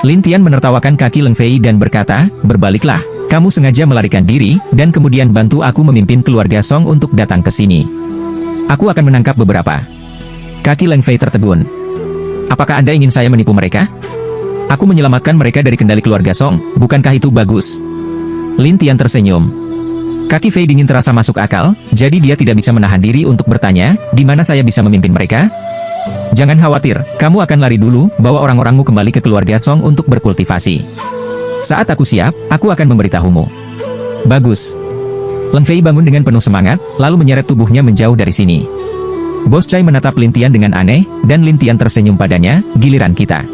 Lin Tian menertawakan kaki Leng Fei dan berkata, "Berbaliklah, kamu sengaja melarikan diri, dan kemudian bantu aku memimpin keluarga Song untuk datang ke sini. Aku akan menangkap beberapa." Kaki Leng Fei tertegun. "Apakah Anda ingin saya menipu mereka? Aku menyelamatkan mereka dari kendali keluarga Song, bukankah itu bagus?" Lin Tian tersenyum. Kaki Fei dingin terasa masuk akal, jadi dia tidak bisa menahan diri untuk bertanya, "Di mana saya bisa memimpin mereka?" "Jangan khawatir, kamu akan lari dulu, bawa orang-orangmu kembali ke keluarga Song untuk berkultivasi. Saat aku siap, aku akan memberitahumu." "Bagus." Leng Fei bangun dengan penuh semangat, lalu menyeret tubuhnya menjauh dari sini. Bos Chai menatap Lin Tian dengan aneh, dan Lin Tian tersenyum padanya, "Giliran kita.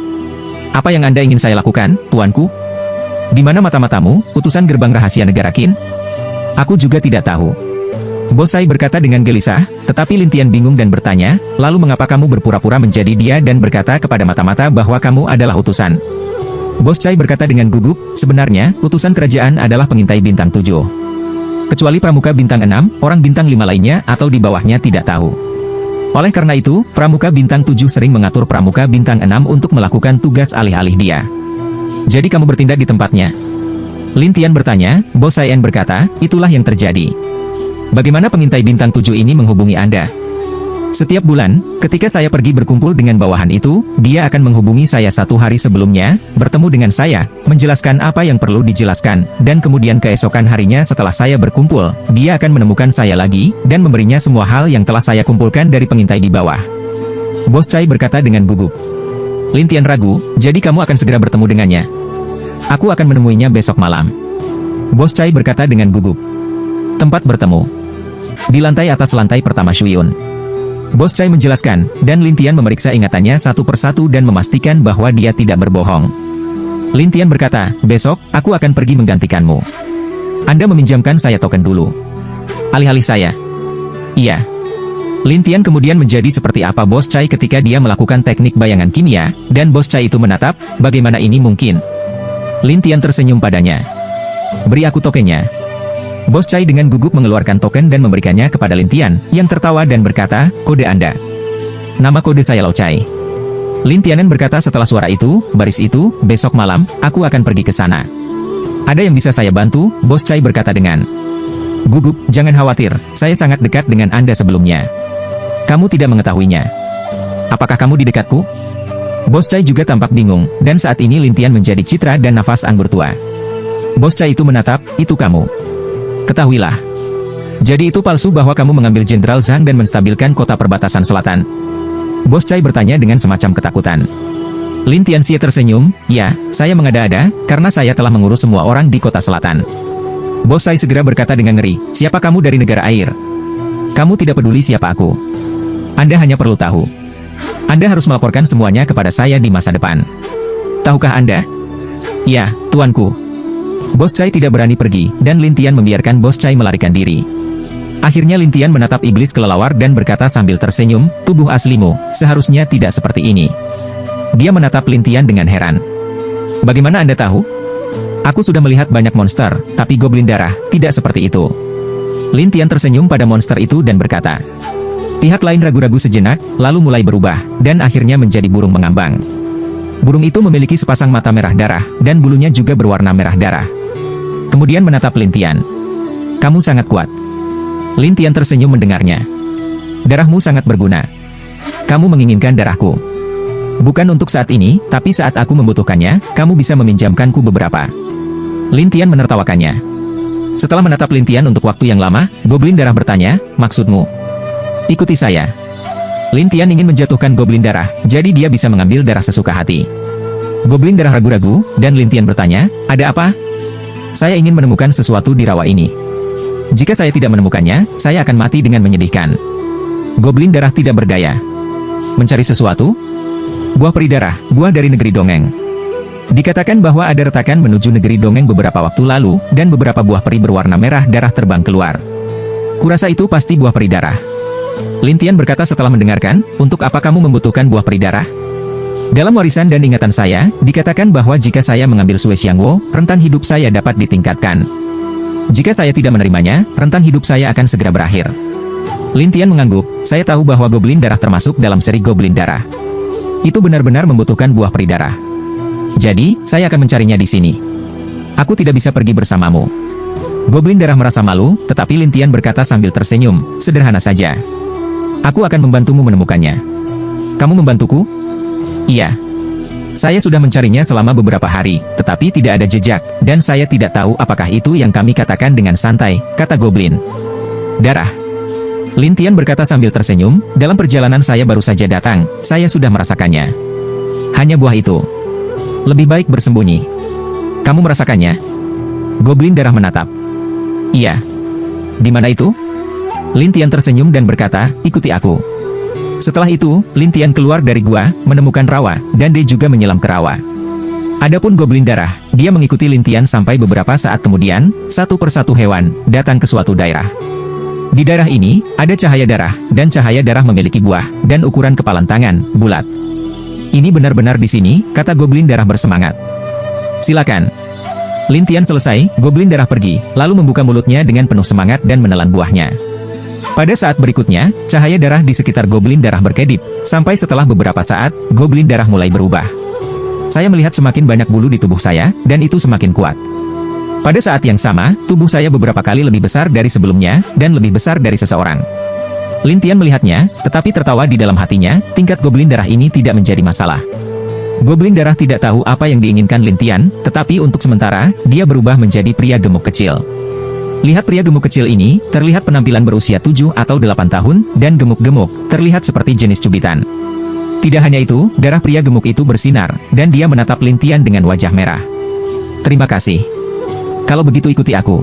Apa yang Anda ingin saya lakukan, tuanku? Di mana mata-matamu, utusan gerbang rahasia negara Qin?" "Aku juga tidak tahu." Bos Chai berkata dengan gelisah, tetapi Lin Tian bingung dan bertanya, "Lalu mengapa kamu berpura-pura menjadi dia dan berkata kepada mata-mata bahwa kamu adalah utusan?" Bos Chai berkata dengan gugup, "Sebenarnya, utusan kerajaan adalah pengintai bintang 7. Kecuali pramuka bintang 6, orang bintang 5 lainnya atau di bawahnya tidak tahu. Oleh karena itu, pramuka bintang 7 sering mengatur pramuka bintang 6 untuk melakukan tugas alih-alih dia. Jadi kamu bertindak di tempatnya?" Lin Tian bertanya. Bos Chai berkata, "Itulah yang terjadi." "Bagaimana pengintai bintang 7 ini menghubungi Anda?" "Setiap bulan, ketika saya pergi berkumpul dengan bawahan itu, dia akan menghubungi saya 1 hari sebelumnya, bertemu dengan saya, menjelaskan apa yang perlu dijelaskan, dan kemudian keesokan harinya setelah saya berkumpul, dia akan menemukan saya lagi, dan memberinya semua hal yang telah saya kumpulkan dari pengintai di bawah." Bos Chai berkata dengan gugup. Lin Tian ragu, "Jadi kamu akan segera bertemu dengannya?" "Aku akan menemuinya besok malam." Bos Chai berkata dengan gugup. "Tempat bertemu?" "Di lantai atas lantai pertama Shuyun." Bos Chai menjelaskan, dan Lin Tian memeriksa ingatannya satu persatu dan memastikan bahwa dia tidak berbohong. Lin Tian berkata, "Besok, aku akan pergi menggantikanmu. Anda meminjamkan saya token dulu." "Alih-alih saya?" "Iya." Lin Tian kemudian menjadi seperti apa Bos Chai ketika dia melakukan teknik bayangan kimia, dan Bos Chai itu menatap, "Bagaimana ini mungkin?" Lin Tian tersenyum padanya. "Beri aku tokennya." Bos Chai dengan gugup mengeluarkan token dan memberikannya kepada Lin Tian, yang tertawa dan berkata, "Kode Anda." "Nama kode saya Lao Chai." Lin Tianen berkata setelah suara itu, "Baris itu, besok malam, aku akan pergi ke sana." "Ada yang bisa saya bantu?" Bos Chai berkata dengan gugup, "Jangan khawatir, saya sangat dekat dengan Anda sebelumnya." "Kamu tidak mengetahuinya. Apakah kamu di dekatku?" Bos Chai juga tampak bingung, dan saat ini Lin Tian menjadi citra dan nafas anggur tua. Bos Chai itu menatap, "Itu kamu. Ketahuilah. Jadi itu palsu bahwa kamu mengambil Jenderal Zhang dan menstabilkan kota perbatasan selatan?" Bos Chai bertanya dengan semacam ketakutan. Lin Tianxie tersenyum, "Ya, saya mengada-ada, karena saya telah mengurus semua orang di kota selatan." Bos Chai segera berkata dengan ngeri, "Siapa kamu dari negara air? Kamu tidak peduli siapa aku. Anda hanya perlu tahu. Anda harus melaporkan semuanya kepada saya di masa depan. Tahukah Anda?" "Ya, tuanku." Bos Chai tidak berani pergi, dan Lin Tian membiarkan Bos Chai melarikan diri. Akhirnya Lin Tian menatap iblis kelelawar dan berkata sambil tersenyum, "Tubuh aslimu, seharusnya tidak seperti ini." Dia menatap Lin Tian dengan heran. "Bagaimana Anda tahu?" "Aku sudah melihat banyak monster, tapi goblin darah, tidak seperti itu." Lin Tian tersenyum pada monster itu dan berkata. Pihak lain ragu-ragu sejenak, lalu mulai berubah, dan akhirnya menjadi burung mengambang. Burung itu memiliki sepasang mata merah darah, dan bulunya juga berwarna merah darah. Kemudian menatap Lin Tian. "Kamu sangat kuat." Lin Tian tersenyum mendengarnya. "Darahmu sangat berguna. Kamu menginginkan darahku. Bukan untuk saat ini, tapi saat aku membutuhkannya, kamu bisa meminjamkanku beberapa." Lin Tian menertawakannya. Setelah menatap Lin Tian untuk waktu yang lama, goblin darah bertanya, "Maksudmu?" "Ikuti saya." Lin Tian ingin menjatuhkan goblin darah, jadi dia bisa mengambil darah sesuka hati. Goblin darah ragu-ragu, dan Lin Tian bertanya, "Ada apa?" "Saya ingin menemukan sesuatu di rawa ini. Jika saya tidak menemukannya, saya akan mati dengan menyedihkan." Goblin darah tidak berdaya. "Mencari sesuatu?" "Buah peri darah, buah dari negeri dongeng. Dikatakan bahwa ada retakan menuju negeri dongeng beberapa waktu lalu, dan beberapa buah peri berwarna merah darah terbang keluar. Kurasa itu pasti buah peri darah." Lin Tian berkata setelah mendengarkan, "Untuk apa kamu membutuhkan buah peri darah?" "Dalam warisan dan ingatan saya, dikatakan bahwa jika saya mengambil Sui Xiangwo, rentang hidup saya dapat ditingkatkan. Jika saya tidak menerimanya, rentang hidup saya akan segera berakhir." Lin Tian mengangguk, "Saya tahu bahwa goblin darah termasuk dalam seri goblin darah. Itu benar-benar membutuhkan buah peri darah. Jadi, saya akan mencarinya di sini. Aku tidak bisa pergi bersamamu. Goblin darah merasa malu, tetapi Lin Tian berkata sambil tersenyum, sederhana saja. Aku akan membantumu menemukannya. Kamu membantuku? Iya. Saya sudah mencarinya selama beberapa hari, tetapi tidak ada jejak, dan saya tidak tahu apakah itu yang kami katakan dengan santai, kata Goblin. Darah. Lin Tian berkata sambil tersenyum, dalam perjalanan saya baru saja datang, saya sudah merasakannya. Hanya buah itu. Lebih baik bersembunyi. Kamu merasakannya? Goblin darah menatap. Iya. Di mana itu? Lin Tian tersenyum dan berkata, ikuti aku. Setelah itu, Lin Tian keluar dari gua, menemukan rawa, dan dia juga menyelam ke rawa. Adapun Goblin darah, dia mengikuti Lin Tian sampai beberapa saat kemudian, satu persatu hewan datang ke suatu daerah. Di daerah ini, ada cahaya darah, dan cahaya darah memiliki buah, dan ukuran kepalan tangan, bulat. Ini benar-benar di sini, kata Goblin darah bersemangat. Silakan. Lin Tian selesai, Goblin darah pergi, lalu membuka mulutnya dengan penuh semangat dan menelan buahnya. Pada saat berikutnya, cahaya darah di sekitar Goblin darah berkedip, sampai setelah beberapa saat, Goblin darah mulai berubah. Saya melihat semakin banyak bulu di tubuh saya, dan itu semakin kuat. Pada saat yang sama, tubuh saya beberapa kali lebih besar dari sebelumnya, dan lebih besar dari seseorang. Lin Tian melihatnya, tetapi tertawa di dalam hatinya, tingkat Goblin darah ini tidak menjadi masalah. Goblin darah tidak tahu apa yang diinginkan Lin Tian, tetapi untuk sementara, dia berubah menjadi pria gemuk kecil. Lihat pria gemuk kecil ini, terlihat penampilan berusia 7 atau 8 tahun, dan gemuk-gemuk, terlihat seperti jenis cubitan. Tidak hanya itu, darah pria gemuk itu bersinar, dan dia menatap Lin Tian dengan wajah merah. Terima kasih. Kalau begitu ikuti aku.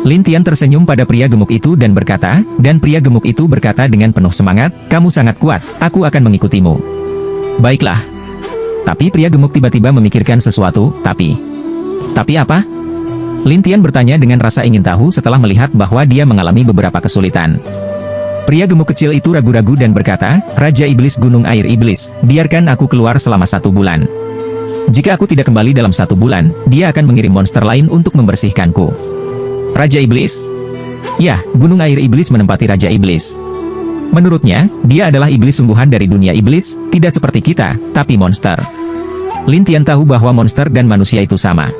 Lin Tian tersenyum pada pria gemuk itu dan berkata, dan pria gemuk itu berkata dengan penuh semangat, kamu sangat kuat, aku akan mengikutimu. Baiklah. Tapi pria gemuk tiba-tiba memikirkan sesuatu, tapi apa? Lin Tian bertanya dengan rasa ingin tahu setelah melihat bahwa dia mengalami beberapa kesulitan. Pria gemuk kecil itu ragu-ragu dan berkata, Raja Iblis Gunung Air Iblis, biarkan aku keluar selama 1 bulan. Jika aku tidak kembali dalam 1 bulan, dia akan mengirim monster lain untuk membersihkanku. Raja Iblis? Ya, Gunung Air Iblis menempati Raja Iblis. Menurutnya, dia adalah iblis sungguhan dari dunia iblis, tidak seperti kita, tapi monster. Lin Tian tahu bahwa monster dan manusia itu sama.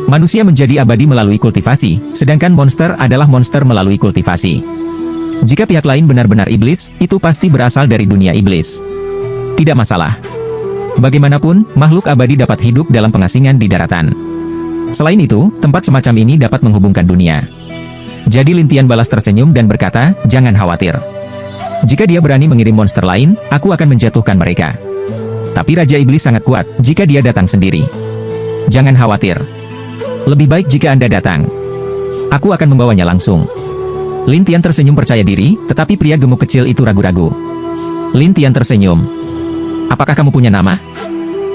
Manusia menjadi abadi melalui kultivasi, sedangkan monster adalah monster melalui kultivasi. Jika pihak lain benar-benar iblis, itu pasti berasal dari dunia iblis. Tidak masalah. Bagaimanapun, makhluk abadi dapat hidup dalam pengasingan di daratan. Selain itu, tempat semacam ini dapat menghubungkan dunia. Jadi Lin Tian balas tersenyum dan berkata, jangan khawatir. Jika dia berani mengirim monster lain, aku akan menjatuhkan mereka. Tapi Raja Iblis sangat kuat, jika dia datang sendiri. Jangan khawatir. Lebih baik jika Anda datang. Aku akan membawanya langsung. Lin Tian tersenyum percaya diri, tetapi pria gemuk kecil itu ragu-ragu. Lin Tian tersenyum. Apakah kamu punya nama?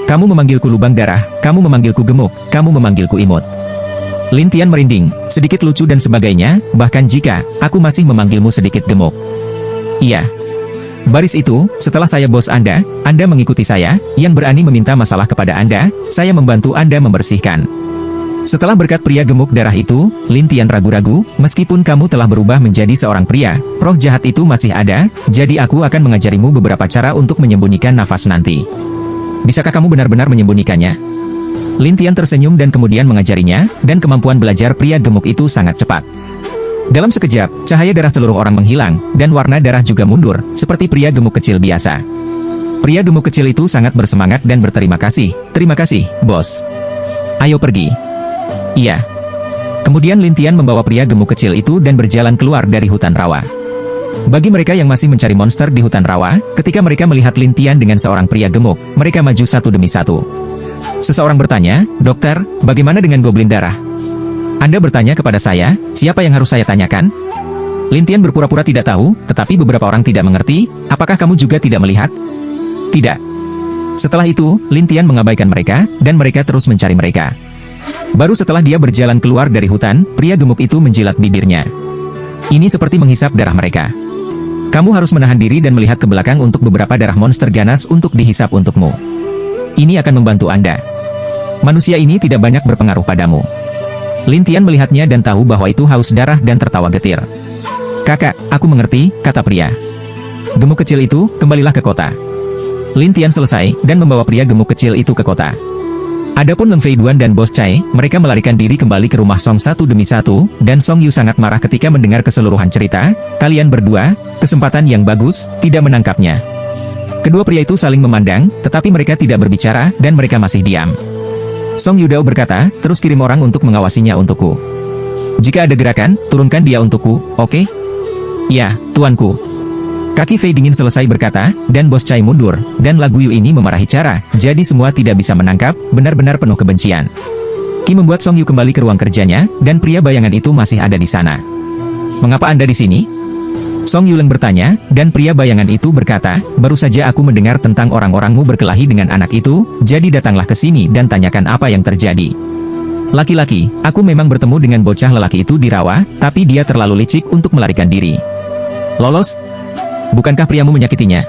Kamu memanggilku lubang darah, kamu memanggilku gemuk, kamu memanggilku imut. Lin Tian merinding, sedikit lucu dan sebagainya, bahkan jika aku masih memanggilmu sedikit gemuk. Iya. Baris itu, setelah saya bos Anda mengikuti saya, yang berani meminta masalah kepada Anda, saya membantu Anda membersihkan. Setelah berkat pria gemuk darah itu, Lin Tian ragu-ragu, meskipun kamu telah berubah menjadi seorang pria, roh jahat itu masih ada, jadi aku akan mengajarimu beberapa cara untuk menyembunyikan nafas nanti. Bisakah kamu benar-benar menyembunyikannya? Lin Tian tersenyum dan kemudian mengajarinya, dan kemampuan belajar pria gemuk itu sangat cepat. Dalam sekejap, cahaya darah seluruh orang menghilang, dan warna darah juga mundur, seperti pria gemuk kecil biasa. Pria gemuk kecil itu sangat bersemangat dan berterima kasih. Terima kasih, bos. Ayo pergi. Iya. Kemudian Lin Tian membawa pria gemuk kecil itu dan berjalan keluar dari hutan rawa. Bagi mereka yang masih mencari monster di hutan rawa, ketika mereka melihat Lin Tian dengan seorang pria gemuk, mereka maju satu demi satu. Seseorang bertanya, Dokter, bagaimana dengan Goblin darah? Anda bertanya kepada saya, siapa yang harus saya tanyakan? Lin Tian berpura-pura tidak tahu, tetapi beberapa orang tidak mengerti, apakah kamu juga tidak melihat? Tidak. Setelah itu, Lin Tian mengabaikan mereka, dan mereka terus mencari mereka. Baru setelah dia berjalan keluar dari hutan, pria gemuk itu menjilat bibirnya. Ini seperti menghisap darah mereka. Kamu harus menahan diri dan melihat ke belakang untuk beberapa darah monster ganas untuk dihisap untukmu. Ini akan membantu Anda. Manusia ini tidak banyak berpengaruh padamu. Lin Tian melihatnya dan tahu bahwa itu haus darah dan tertawa getir. Kakak, aku mengerti, kata pria. Gemuk kecil itu, kembalilah ke kota. Lin Tian selesai, dan membawa pria gemuk kecil itu ke kota. Adapun Leng Fei Duan dan Bos Chai, mereka melarikan diri kembali ke rumah Song satu demi satu, dan Song Yu sangat marah ketika mendengar keseluruhan cerita. Kalian berdua, kesempatan yang bagus, tidak menangkapnya. Kedua pria itu saling memandang, tetapi mereka tidak berbicara, dan mereka masih diam. Song Yudao berkata, terus kirim orang untuk mengawasinya untukku. Jika ada gerakan, turunkan dia untukku, oke? Ya, tuanku. Kaki Fei dingin selesai berkata, dan Bos Chai mundur, dan Lagu Yu ini memarahi cara, jadi semua tidak bisa menangkap, benar-benar penuh kebencian. Qi membuat Song Yu kembali ke ruang kerjanya, dan pria bayangan itu masih ada di sana. Mengapa Anda di sini? Song Yuleng bertanya, dan pria bayangan itu berkata, baru saja aku mendengar tentang orang-orangmu berkelahi dengan anak itu, jadi datanglah ke sini dan tanyakan apa yang terjadi. Laki-laki, aku memang bertemu dengan bocah lelaki itu di rawa, tapi dia terlalu licik untuk melarikan diri. Lolos? Bukankah priamu menyakitinya?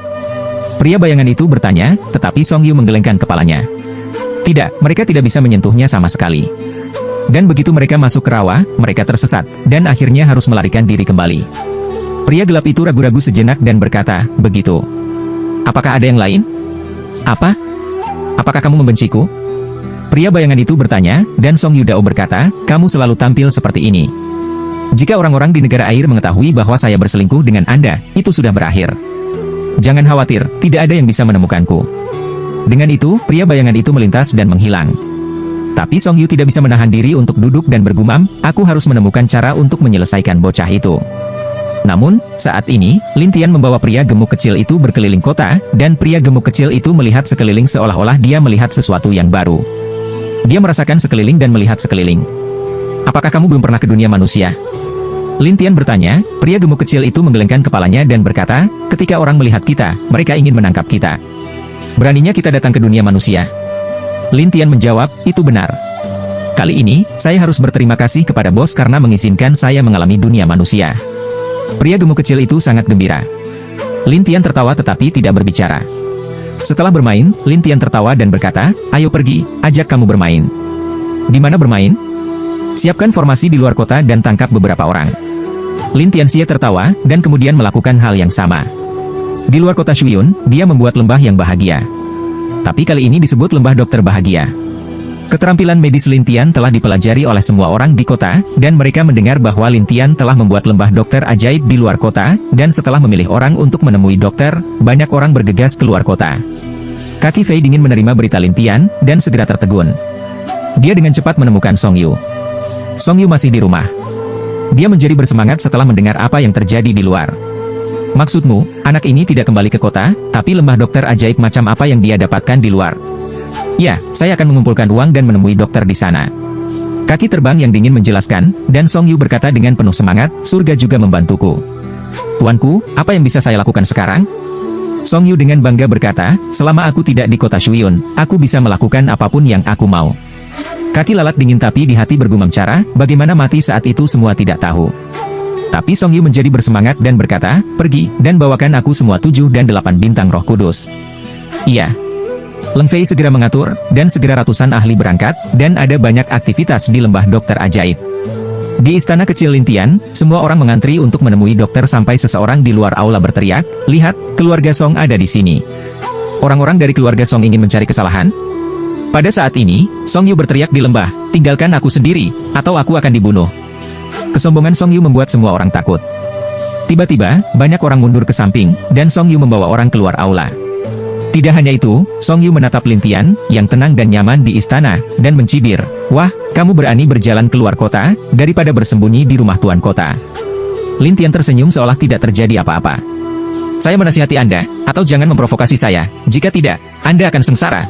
Pria bayangan itu bertanya, tetapi Song Yu menggelengkan kepalanya. Tidak, mereka tidak bisa menyentuhnya sama sekali. Dan begitu mereka masuk ke rawa, mereka tersesat, dan akhirnya harus melarikan diri kembali. Pria gelap itu ragu-ragu sejenak dan berkata, begitu. Apakah ada yang lain? Apa? Apakah kamu membenciku? Pria bayangan itu bertanya, dan Song Yudao berkata, kamu selalu tampil seperti ini. Jika orang-orang di negara air mengetahui bahwa saya berselingkuh dengan Anda, itu sudah berakhir. Jangan khawatir, tidak ada yang bisa menemukanku. Dengan itu, pria bayangan itu melintas dan menghilang. Tapi Song Yu tidak bisa menahan diri untuk duduk dan bergumam, aku harus menemukan cara untuk menyelesaikan bocah itu. Namun, saat ini, Lin Tian membawa pria gemuk kecil itu berkeliling kota, dan pria gemuk kecil itu melihat sekeliling seolah-olah dia melihat sesuatu yang baru. Dia merasakan sekeliling dan melihat sekeliling. Apakah kamu belum pernah ke dunia manusia? Lin Tian bertanya, pria gemuk kecil itu menggelengkan kepalanya dan berkata, ketika orang melihat kita, mereka ingin menangkap kita. Beraninya kita datang ke dunia manusia. Lin Tian menjawab, itu benar. Kali ini, saya harus berterima kasih kepada bos karena mengizinkan saya mengalami dunia manusia. Pria gemuk kecil itu sangat gembira. Lin Tian tertawa tetapi tidak berbicara. Setelah bermain, Lin Tian tertawa dan berkata, ayo pergi, ajak kamu bermain. Di mana bermain? Siapkan formasi di luar kota dan tangkap beberapa orang. Lin Tianxie tertawa, dan kemudian melakukan hal yang sama. Di luar kota Shuyun, dia membuat lembah yang bahagia. Tapi kali ini disebut lembah dokter bahagia. Keterampilan medis Lin Tian telah dipelajari oleh semua orang di kota, dan mereka mendengar bahwa Lin Tian telah membuat lembah dokter ajaib di luar kota, dan setelah memilih orang untuk menemui dokter, banyak orang bergegas keluar kota. Kaki Fei dingin menerima berita Lin Tian, dan segera tertegun. Dia dengan cepat menemukan Song Yu. Song Yu masih di rumah. Dia menjadi bersemangat setelah mendengar apa yang terjadi di luar. Maksudmu, anak ini tidak kembali ke kota, tapi lembah dokter ajaib macam apa yang dia dapatkan di luar? Ya, saya akan mengumpulkan uang dan menemui dokter di sana. Kaki terbang yang dingin menjelaskan, dan Song Yu berkata dengan penuh semangat, surga juga membantuku. Tuanku, apa yang bisa saya lakukan sekarang? Song Yu dengan bangga berkata, selama aku tidak di kota Shuyun, aku bisa melakukan apapun yang aku mau. Kaki lalat dingin tapi di hati bergumam cara, bagaimana mati saat itu semua tidak tahu. Tapi Song Yu menjadi bersemangat dan berkata, pergi, dan bawakan aku semua 7 dan 8 bintang roh kudus. Iya. Leng Fei segera mengatur, dan segera ratusan ahli berangkat, dan ada banyak aktivitas di lembah dokter ajaib. Di istana kecil Lin Tian, semua orang mengantri untuk menemui dokter sampai seseorang di luar aula berteriak, lihat, keluarga Song ada di sini. Orang-orang dari keluarga Song ingin mencari kesalahan? Pada saat ini, Song Yu berteriak di lembah, tinggalkan aku sendiri, atau aku akan dibunuh. Kesombongan Song Yu membuat semua orang takut. Tiba-tiba, banyak orang mundur ke samping, dan Song Yu membawa orang keluar aula. Tidak hanya itu, Song Yu menatap Lin Tian, yang tenang dan nyaman di istana, dan mencibir, wah, kamu berani berjalan keluar kota, daripada bersembunyi di rumah tuan kota. Lin Tian tersenyum seolah tidak terjadi apa-apa. Saya menasihati Anda, atau jangan memprovokasi saya, jika tidak, Anda akan sengsara.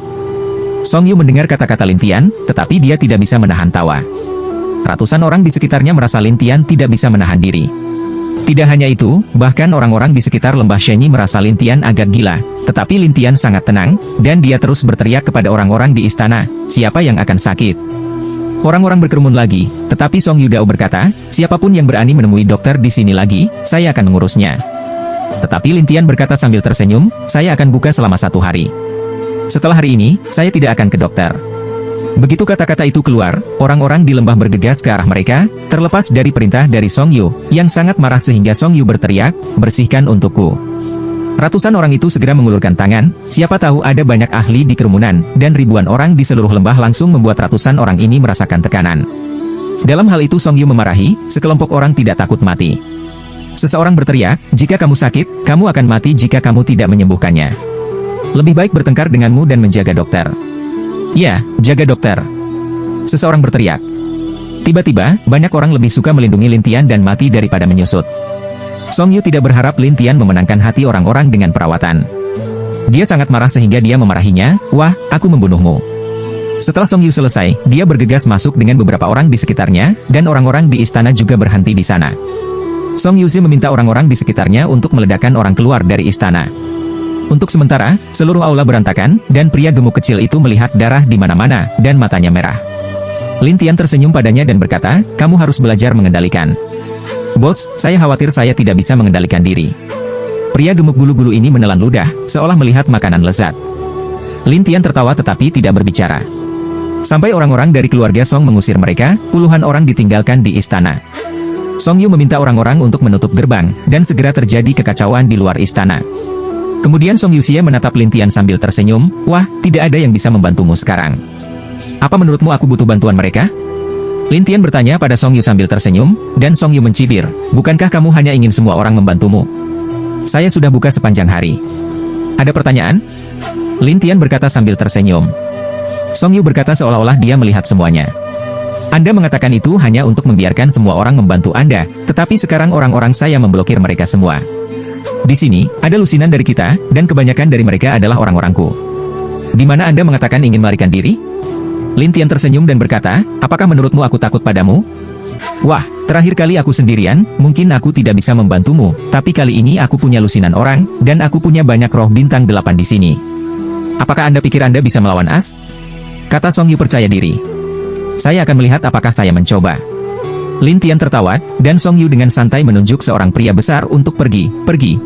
Song Yu mendengar kata-kata Lin Tian, tetapi dia tidak bisa menahan tawa. Ratusan orang di sekitarnya merasa Lin Tian tidak bisa menahan diri. Tidak hanya itu, bahkan orang-orang di sekitar lembah Shenyi merasa Lin Tian agak gila, tetapi Lin Tian sangat tenang, dan dia terus berteriak kepada orang-orang di istana, siapa yang akan sakit? Orang-orang berkerumun lagi, tetapi Song Yudao berkata, siapapun yang berani menemui dokter di sini lagi, saya akan mengurusnya. Tetapi Lin Tian berkata sambil tersenyum, saya akan buka selama 1 hari. Setelah hari ini, saya tidak akan ke dokter. Begitu kata-kata itu keluar, orang-orang di lembah bergegas ke arah mereka, terlepas dari perintah dari Song Yu, yang sangat marah sehingga Song Yu berteriak, bersihkan untukku. Ratusan orang itu segera mengulurkan tangan, siapa tahu ada banyak ahli di kerumunan, dan ribuan orang di seluruh lembah langsung membuat ratusan orang ini merasakan tekanan. Dalam hal itu Song Yu memarahi, sekelompok orang tidak takut mati. Seseorang berteriak, jika kamu sakit, kamu akan mati jika kamu tidak menyembuhkannya. Lebih baik bertengkar denganmu dan menjaga dokter. Ya, jaga dokter. Seseorang berteriak. Tiba-tiba, banyak orang lebih suka melindungi Lin Tian dan mati daripada menyusut. Song Yu tidak berharap Lin Tian memenangkan hati orang-orang dengan perawatan. Dia sangat marah sehingga dia memarahinya, wah, aku membunuhmu. Setelah Song Yu selesai, dia bergegas masuk dengan beberapa orang di sekitarnya, dan orang-orang di istana juga berhenti di sana. Song Yuzi meminta orang-orang di sekitarnya untuk meledakkan orang keluar dari istana. Untuk sementara, seluruh aula berantakan, dan pria gemuk kecil itu melihat darah di mana-mana, dan matanya merah. Lin Tian tersenyum padanya dan berkata, kamu harus belajar mengendalikan. Bos, saya khawatir saya tidak bisa mengendalikan diri. Pria gemuk bulu-bulu ini menelan ludah, seolah melihat makanan lezat. Lin Tian tertawa tetapi tidak berbicara. Sampai orang-orang dari keluarga Song mengusir mereka, puluhan orang ditinggalkan di istana. Song Yu meminta orang-orang untuk menutup gerbang, dan segera terjadi kekacauan di luar istana. Kemudian Song Yuxie menatap Lin Tian sambil tersenyum, wah, tidak ada yang bisa membantumu sekarang. Apa menurutmu aku butuh bantuan mereka? Lin Tian bertanya pada Song Yu sambil tersenyum, dan Song Yu mencibir, bukankah kamu hanya ingin semua orang membantumu? Saya sudah buka sepanjang hari. Ada pertanyaan? Lin Tian berkata sambil tersenyum. Song Yu berkata seolah-olah dia melihat semuanya. Anda mengatakan itu hanya untuk membiarkan semua orang membantu Anda, tetapi sekarang orang-orang saya memblokir mereka semua. Di sini, ada lusinan dari kita, dan kebanyakan dari mereka adalah orang-orangku. Di mana Anda mengatakan ingin melarikan diri? Lin Tian tersenyum dan berkata, apakah menurutmu aku takut padamu? Wah, terakhir kali aku sendirian, mungkin aku tidak bisa membantumu, tapi kali ini aku punya lusinan orang, dan aku punya banyak roh bintang 8 di sini. Apakah Anda pikir Anda bisa melawan As? Kata Song Yu percaya diri. Saya akan melihat apakah saya mencoba. Lin Tian tertawa, dan Song Yu dengan santai menunjuk seorang pria besar untuk pergi,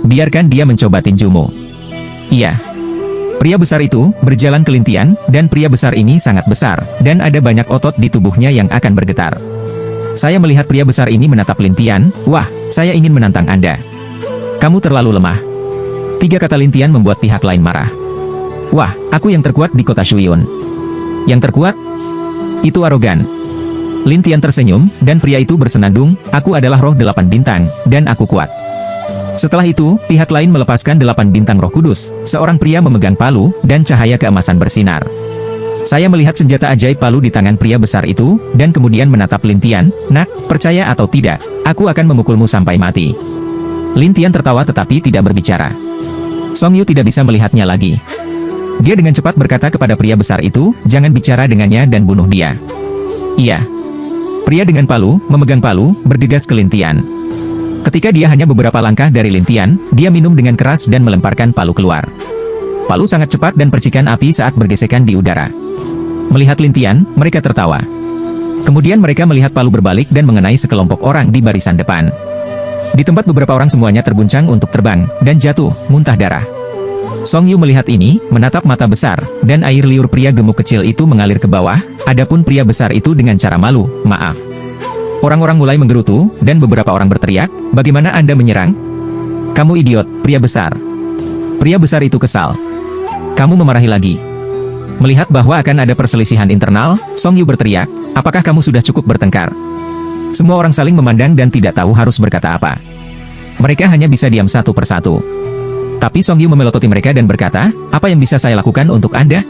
biarkan dia mencoba tinjumu. Iya. Pria besar itu berjalan ke Lin Tian, dan pria besar ini sangat besar, dan ada banyak otot di tubuhnya yang akan bergetar. Saya melihat pria besar ini menatap Lin Tian, wah, saya ingin menantang Anda. Kamu terlalu lemah. 3 kata Lin Tian membuat pihak lain marah. Wah, aku yang terkuat di kota Shuyun. Yang terkuat? Itu arogan. Lin Tian tersenyum, dan pria itu bersenandung, aku adalah roh 8 bintang, dan aku kuat. Setelah itu, pihak lain melepaskan 8 bintang roh kudus, seorang pria memegang palu, dan cahaya keemasan bersinar. Saya melihat senjata ajaib palu di tangan pria besar itu, dan kemudian menatap Lin Tian, nak, percaya atau tidak, aku akan memukulmu sampai mati. Lin Tian tertawa tetapi tidak berbicara. Song Yu tidak bisa melihatnya lagi. Dia dengan cepat berkata kepada pria besar itu, jangan bicara dengannya dan bunuh dia. Iya. Pria dengan palu, memegang palu, bergegas ke Lin Tian. Ketika dia hanya beberapa langkah dari Lin Tian, dia minum dengan keras dan melemparkan palu keluar. Palu sangat cepat dan percikan api saat bergesekan di udara. Melihat Lin Tian, mereka tertawa. Kemudian mereka melihat palu berbalik dan mengenai sekelompok orang di barisan depan. Di tempat beberapa orang semuanya terguncang untuk terbang, dan jatuh, muntah darah. Song Yu melihat ini, menatap mata besar, dan air liur pria gemuk kecil itu mengalir ke bawah, adapun pria besar itu dengan cara malu, maaf. Orang-orang mulai menggerutu, dan beberapa orang berteriak, bagaimana Anda menyerang? Kamu idiot, pria besar. Pria besar itu kesal. Kamu memarahi lagi. Melihat bahwa akan ada perselisihan internal, Song Yu berteriak, apakah kamu sudah cukup bertengkar? Semua orang saling memandang dan tidak tahu harus berkata apa. Mereka hanya bisa diam satu persatu. Tapi Song Yu memelototi mereka dan berkata, apa yang bisa saya lakukan untuk Anda?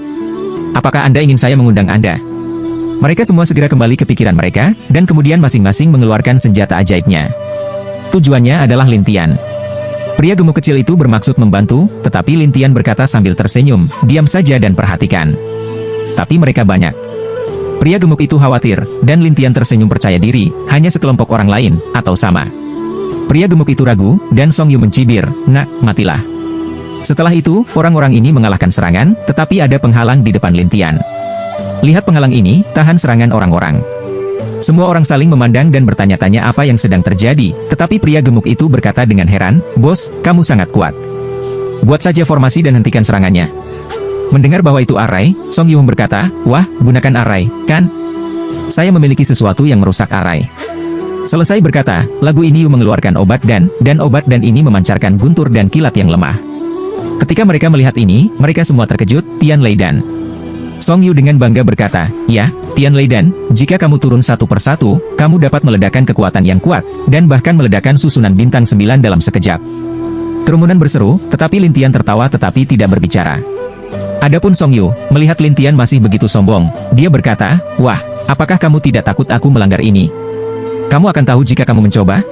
Apakah Anda ingin saya mengundang Anda? Mereka semua segera kembali ke pikiran mereka, dan kemudian masing-masing mengeluarkan senjata ajaibnya. Tujuannya adalah Lin Tian. Pria gemuk kecil itu bermaksud membantu, tetapi Lin Tian berkata sambil tersenyum, diam saja dan perhatikan. Tapi mereka banyak. Pria gemuk itu khawatir, dan Lin Tian tersenyum percaya diri, hanya sekelompok orang lain, atau sama. Pria gemuk itu ragu, dan Song Yu mencibir, nak, matilah. Setelah itu, orang-orang ini mengalahkan serangan, tetapi ada penghalang di depan Lin Tian. Lihat penghalang ini, tahan serangan orang-orang. Semua orang saling memandang dan bertanya-tanya apa yang sedang terjadi, tetapi pria gemuk itu berkata dengan heran, bos, kamu sangat kuat. Buat saja formasi dan hentikan serangannya. Mendengar bahwa itu arai, Song Yu berkata, wah, gunakan arai, kan? Saya memiliki sesuatu yang merusak arai. Selesai berkata, lagu ini mengeluarkan obat dan obat dan ini memancarkan guntur dan kilat yang lemah. Ketika mereka melihat ini, mereka semua terkejut. Tian Lei dan Song Yu dengan bangga berkata, "Ya, Tian Lei dan, jika kamu turun satu persatu, kamu dapat meledakkan kekuatan yang kuat, dan bahkan meledakkan susunan bintang 9 dalam sekejap." Kerumunan berseru, tetapi Lin Tian tertawa tetapi tidak berbicara. Adapun Song Yu, melihat Lin Tian masih begitu sombong, dia berkata, "Wah, apakah kamu tidak takut aku melanggar ini? Kamu akan tahu jika kamu mencoba."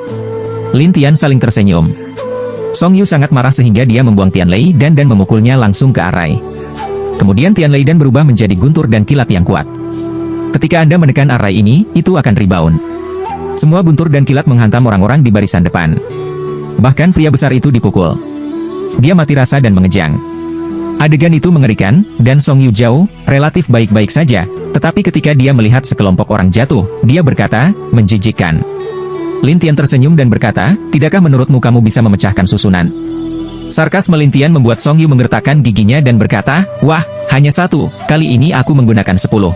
Lin Tian saling tersenyum. Song Yu sangat marah sehingga dia membuang Tian Lei dan memukulnya langsung ke Arai. Kemudian Tian Lei dan berubah menjadi guntur dan kilat yang kuat. Ketika Anda menekan Arai ini, itu akan rebound. Semua guntur dan kilat menghantam orang-orang di barisan depan. Bahkan pria besar itu dipukul. Dia mati rasa dan mengejang. Adegan itu mengerikan, dan Song Yu jauh, relatif baik-baik saja, tetapi ketika dia melihat sekelompok orang jatuh, dia berkata, "Menjijikkan." Lin Tian tersenyum dan berkata, "Tidakkah menurutmu kamu bisa memecahkan susunan?" Sarkasme Lin Tian membuat Song Yu menggertakkan giginya dan berkata, "Wah, hanya satu, kali ini aku menggunakan 10.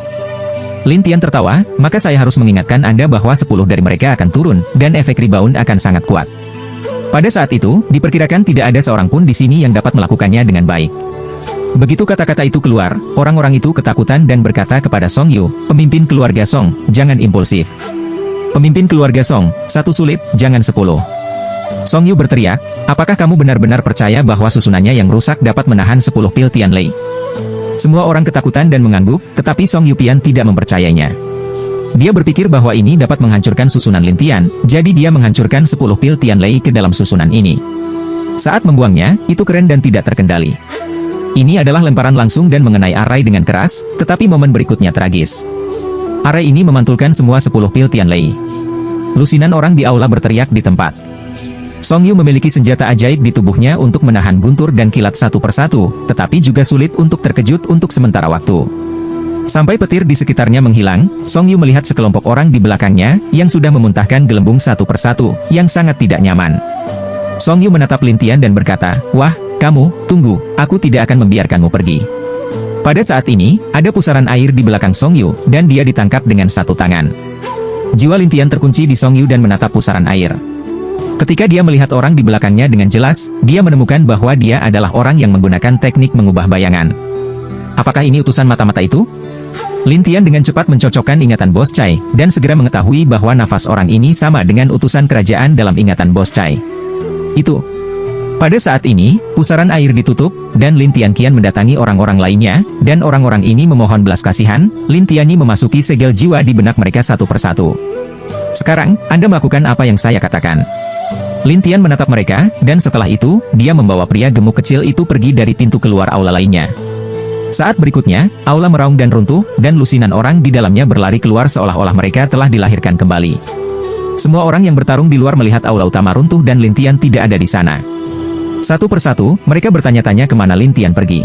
Lin Tian tertawa, "Maka saya harus mengingatkan Anda bahwa 10 dari mereka akan turun, dan efek rebound akan sangat kuat." Pada saat itu, diperkirakan tidak ada seorang pun di sini yang dapat melakukannya dengan baik. Begitu kata-kata itu keluar, orang-orang itu ketakutan dan berkata kepada Song Yu, "Pemimpin keluarga Song, jangan impulsif. Pemimpin keluarga Song, satu sulit, jangan 10. Song Yu berteriak, "Apakah kamu benar-benar percaya bahwa susunannya yang rusak dapat menahan 10 pil Tian Lei?" Semua orang ketakutan dan mengangguk, tetapi Song Yupian tidak mempercayainya. Dia berpikir bahwa ini dapat menghancurkan susunan Lin Tian, jadi dia menghancurkan 10 pil Tian Lei ke dalam susunan ini. Saat membuangnya, itu keren dan tidak terkendali. Ini adalah lemparan langsung dan mengenai Arai dengan keras, tetapi momen berikutnya tragis. Arai ini memantulkan semua 10 pil Tian Lei. Lusinan orang di aula berteriak di tempat. Song Yu memiliki senjata ajaib di tubuhnya untuk menahan guntur dan kilat satu persatu, tetapi juga sulit untuk terkejut untuk sementara waktu. Sampai petir di sekitarnya menghilang, Song Yu melihat sekelompok orang di belakangnya, yang sudah memuntahkan gelembung satu persatu, yang sangat tidak nyaman. Song Yu menatap Lin Tian dan berkata, "Wah, kamu, tunggu, aku tidak akan membiarkanmu pergi." Pada saat ini, ada pusaran air di belakang Song Yu, dan dia ditangkap dengan satu tangan. Jiwa Lin Tian terkunci di Song Yu dan menatap pusaran air. Ketika dia melihat orang di belakangnya dengan jelas, dia menemukan bahwa dia adalah orang yang menggunakan teknik mengubah bayangan. Apakah ini utusan mata-mata itu? Lin Tian dengan cepat mencocokkan ingatan Bos Chai, dan segera mengetahui bahwa nafas orang ini sama dengan utusan kerajaan dalam ingatan Bos Chai. Itu. Pada saat ini, pusaran air ditutup, dan Lin Tian kian mendatangi orang-orang lainnya, dan orang-orang ini memohon belas kasihan. Lin Tiani memasuki segel jiwa di benak mereka satu persatu. "Sekarang, Anda melakukan apa yang saya katakan." Lin Tian menatap mereka, dan setelah itu, dia membawa pria gemuk kecil itu pergi dari pintu keluar aula lainnya. Saat berikutnya, aula meraung dan runtuh, dan lusinan orang di dalamnya berlari keluar seolah-olah mereka telah dilahirkan kembali. Semua orang yang bertarung di luar melihat aula utama runtuh dan Lin Tian tidak ada di sana. Satu persatu, mereka bertanya-tanya kemana Lin Tian pergi.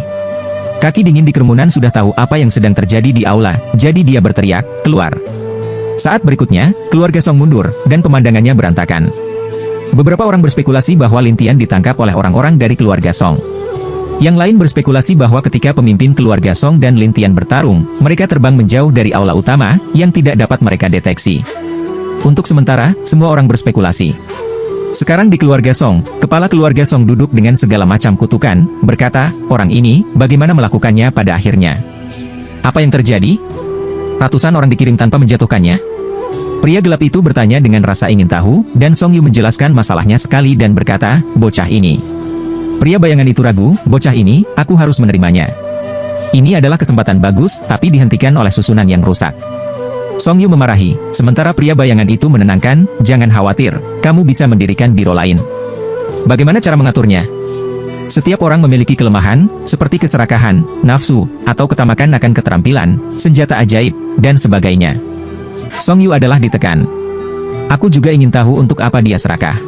Kaki dingin di kerumunan sudah tahu apa yang sedang terjadi di aula, jadi dia berteriak, "Keluar!" Saat berikutnya, keluarga Song mundur, dan pemandangannya berantakan. Beberapa orang berspekulasi bahwa Lin Tian ditangkap oleh orang-orang dari keluarga Song. Yang lain berspekulasi bahwa ketika pemimpin keluarga Song dan Lin Tian bertarung, mereka terbang menjauh dari aula utama, yang tidak dapat mereka deteksi. Untuk sementara, semua orang berspekulasi. Sekarang di keluarga Song, kepala keluarga Song duduk dengan segala macam kutukan, berkata, "Orang ini, bagaimana melakukannya pada akhirnya? Apa yang terjadi? Ratusan orang dikirim tanpa menjatuhkannya?" Pria gelap itu bertanya dengan rasa ingin tahu, dan Song Yu menjelaskan masalahnya sekali dan berkata, "Bocah ini." Pria bayangan itu ragu, "Bocah ini, aku harus menerimanya. Ini adalah kesempatan bagus, tapi dihentikan oleh susunan yang rusak." Song Yu memarahi, sementara pria bayangan itu menenangkan, "Jangan khawatir, kamu bisa mendirikan biro lain." Bagaimana cara mengaturnya? Setiap orang memiliki kelemahan, seperti keserakahan, nafsu, atau ketamakan akan keterampilan, senjata ajaib, dan sebagainya. Song Yu adalah ditekan. Aku juga ingin tahu untuk apa dia serakah.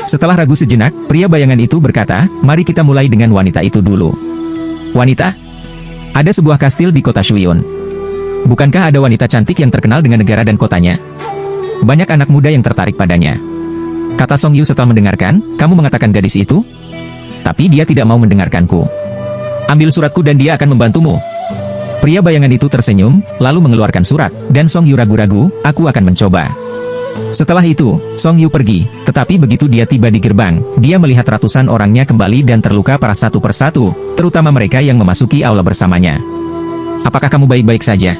Setelah ragu sejenak, pria bayangan itu berkata, "Mari kita mulai dengan wanita itu dulu." Wanita? Ada sebuah kastil di kota Shuyun. Bukankah ada wanita cantik yang terkenal dengan negara dan kotanya? Banyak anak muda yang tertarik padanya. Kata Song Yu setelah mendengarkan, "Kamu mengatakan gadis itu?" Tapi dia tidak mau mendengarkanku. "Ambil suratku dan dia akan membantumu." Pria bayangan itu tersenyum, lalu mengeluarkan surat, dan Song Yu ragu-ragu, "Aku akan mencoba." Setelah itu, Song Yu pergi, tetapi begitu dia tiba di gerbang, dia melihat ratusan orangnya kembali dan terluka parah satu persatu, terutama mereka yang memasuki aula bersamanya. Apakah kamu baik-baik saja?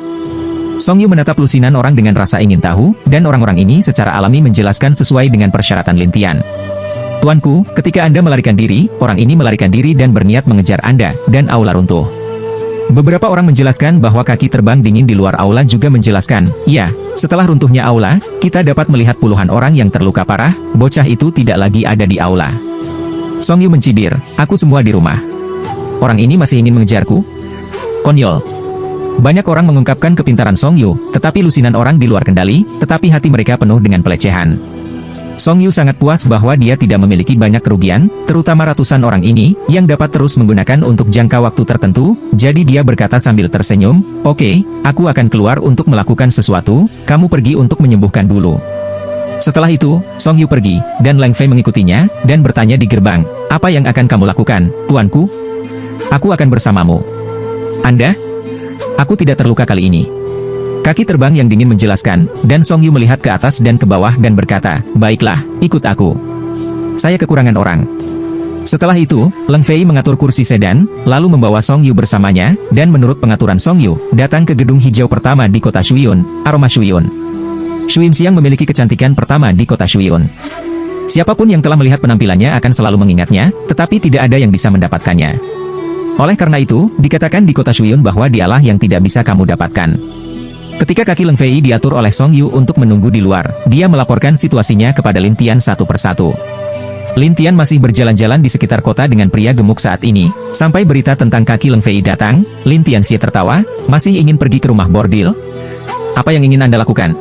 Song Yu menatap lusinan orang dengan rasa ingin tahu, dan orang-orang ini secara alami menjelaskan sesuai dengan persyaratan Lin Tian. Tuanku, ketika Anda melarikan diri, orang ini melarikan diri dan berniat mengejar Anda, dan aula runtuh. Beberapa orang menjelaskan bahwa kaki terbang dingin di luar aula juga menjelaskan, ya, setelah runtuhnya aula, kita dapat melihat puluhan orang yang terluka parah, bocah itu tidak lagi ada di aula. Song Yu mencibir, aku semua di rumah. Orang ini masih ingin mengejarku? Konyol. Banyak orang mengungkapkan kepintaran Song Yu, tetapi lusinan orang di luar kendali, tetapi hati mereka penuh dengan pelecehan. Song Yu sangat puas bahwa dia tidak memiliki banyak kerugian, terutama ratusan orang ini, yang dapat terus menggunakan untuk jangka waktu tertentu, jadi dia berkata sambil tersenyum, oke, aku akan keluar untuk melakukan sesuatu, kamu pergi untuk menyembuhkan dulu. Setelah itu, Song Yu pergi, dan Lang Fei mengikutinya, dan bertanya di gerbang, apa yang akan kamu lakukan, tuanku? Aku akan bersamamu. Anda? Aku tidak terluka kali ini. Kaki terbang yang dingin menjelaskan, dan Song Yu melihat ke atas dan ke bawah dan berkata, baiklah, ikut aku. Saya kekurangan orang. Setelah itu, Lang Fei mengatur kursi sedan, lalu membawa Song Yu bersamanya, dan menurut pengaturan Song Yu, datang ke gedung hijau pertama di kota Shuyun, Aroma Shuyun. Shuyun Xiang memiliki kecantikan pertama di kota Shuyun. Siapapun yang telah melihat penampilannya akan selalu mengingatnya, tetapi tidak ada yang bisa mendapatkannya. Oleh karena itu, dikatakan di kota Shuyun bahwa dialah yang tidak bisa kamu dapatkan. Ketika kaki Lang Fei diatur oleh Song Yu untuk menunggu di luar, dia melaporkan situasinya kepada Lin Tian satu persatu. Lin Tian masih berjalan-jalan di sekitar kota dengan pria gemuk saat ini, sampai berita tentang kaki Lang Fei datang, Lin Tian Xie tertawa, masih ingin pergi ke rumah bordil? Apa yang ingin Anda lakukan?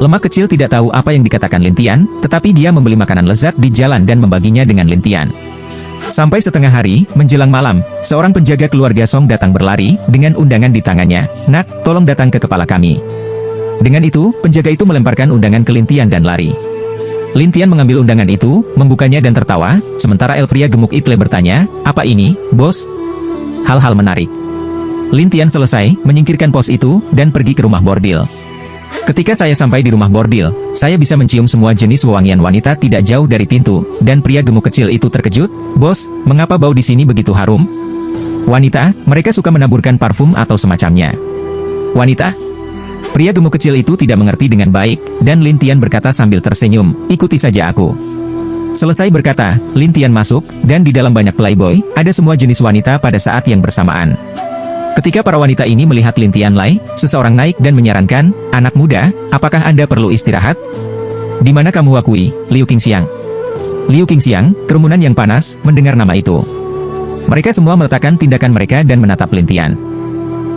Lemak kecil tidak tahu apa yang dikatakan Lin Tian, tetapi dia membeli makanan lezat di jalan dan membaginya dengan Lin Tian. Sampai setengah hari, menjelang malam, seorang penjaga keluarga Song datang berlari, dengan undangan di tangannya, nak, tolong datang ke kepala kami. Dengan itu, penjaga itu melemparkan undangan ke Lin Tian dan lari. Lin Tian mengambil undangan itu, membukanya dan tertawa, sementara El pria gemuk itu bertanya, apa ini, bos? Hal-hal menarik. Lin Tian selesai, menyingkirkan pos itu, dan pergi ke rumah bordil. Ketika saya sampai di rumah bordil, saya bisa mencium semua jenis wewangian wanita tidak jauh dari pintu, dan pria gemuk kecil itu terkejut, bos, mengapa bau di sini begitu harum? Wanita, mereka suka menaburkan parfum atau semacamnya. Wanita? Pria gemuk kecil itu tidak mengerti dengan baik, dan Lin Tian berkata sambil tersenyum, ikuti saja aku. Selesai berkata, Lin Tian masuk, dan di dalam banyak playboy, ada semua jenis wanita pada saat yang bersamaan. Ketika para wanita ini melihat Lin Tian Lai, seseorang naik dan menyarankan, anak muda, apakah Anda perlu istirahat? Di mana kamu wakui, Liu Qingxiang? Liu Qingxiang, kerumunan yang panas, mendengar nama itu. Mereka semua meletakkan tindakan mereka dan menatap Lin Tian.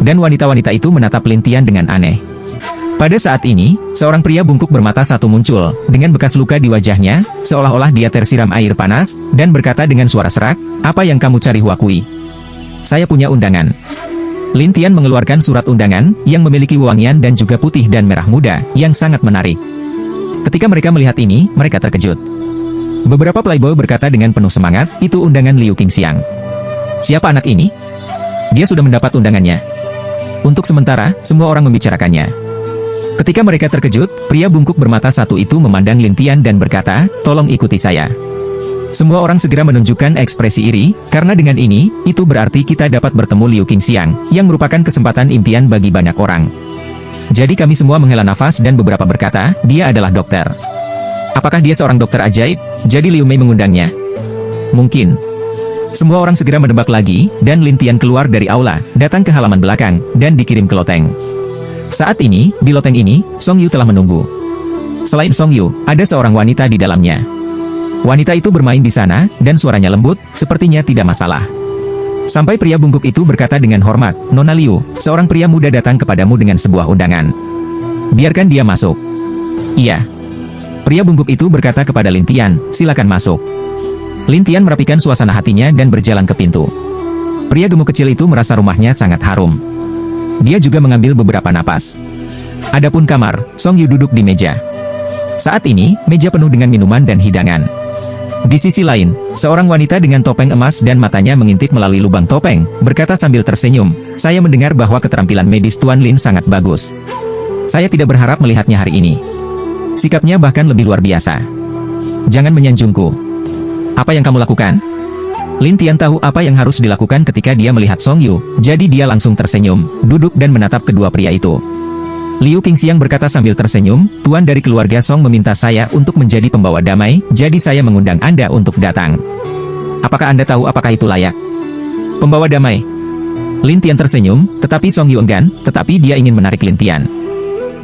Dan wanita-wanita itu menatap Lin Tian dengan aneh. Pada saat ini, seorang pria bungkuk bermata satu muncul, dengan bekas luka di wajahnya, seolah-olah dia tersiram air panas, dan berkata dengan suara serak, apa yang kamu cari wakui? Saya punya undangan. Lin Tian mengeluarkan surat undangan, yang memiliki wewangian dan juga putih dan merah muda, yang sangat menarik. Ketika mereka melihat ini, mereka terkejut. Beberapa playboy berkata dengan penuh semangat, itu undangan Liu Qingxiang. Siapa anak ini? Dia sudah mendapat undangannya. Untuk sementara, semua orang membicarakannya. Ketika mereka terkejut, pria bungkuk bermata satu itu memandang Lin Tian dan berkata, tolong ikuti saya. Semua orang segera menunjukkan ekspresi iri, karena dengan ini, itu berarti kita dapat bertemu Liu Qingxiang, yang merupakan kesempatan impian bagi banyak orang. Jadi kami semua menghela nafas dan beberapa berkata, dia adalah dokter. Apakah dia seorang dokter ajaib? Jadi Liu Mei mengundangnya? Mungkin. Semua orang segera menebak lagi, dan Lin Tian keluar dari aula, datang ke halaman belakang, dan dikirim ke loteng. Saat ini, di loteng ini, Song Yu telah menunggu. Selain Song Yu, ada seorang wanita di dalamnya. Wanita itu bermain di sana, dan suaranya lembut, sepertinya tidak masalah. Sampai pria bungkuk itu berkata dengan hormat, Nona Liu, seorang pria muda datang kepadamu dengan sebuah undangan. Biarkan dia masuk. Iya. Pria bungkuk itu berkata kepada Lin Tian, silakan masuk. Lin Tian merapikan suasana hatinya dan berjalan ke pintu. Pria gemuk kecil itu merasa rumahnya sangat harum. Dia juga mengambil beberapa napas. Adapun kamar, Song Yu duduk di meja. Saat ini, meja penuh dengan minuman dan hidangan. Di sisi lain, seorang wanita dengan topeng emas dan matanya mengintip melalui lubang topeng, berkata sambil tersenyum, saya mendengar bahwa keterampilan medis Tuan Lin sangat bagus. Saya tidak berharap melihatnya hari ini. Sikapnya bahkan lebih luar biasa. Jangan menyanjungku. Apa yang kamu lakukan? Lin Tian tahu apa yang harus dilakukan ketika dia melihat Song Yu, jadi dia langsung tersenyum, duduk dan menatap kedua pria itu. Liu Qingxiang berkata sambil tersenyum, "Tuan dari keluarga Song meminta saya untuk menjadi pembawa damai, jadi saya mengundang Anda untuk datang. Apakah Anda tahu apakah itu layak?" "Pembawa damai?" Lin Tian tersenyum, tetapi Song Yu enggan, tetapi dia ingin menarik Lin Tian.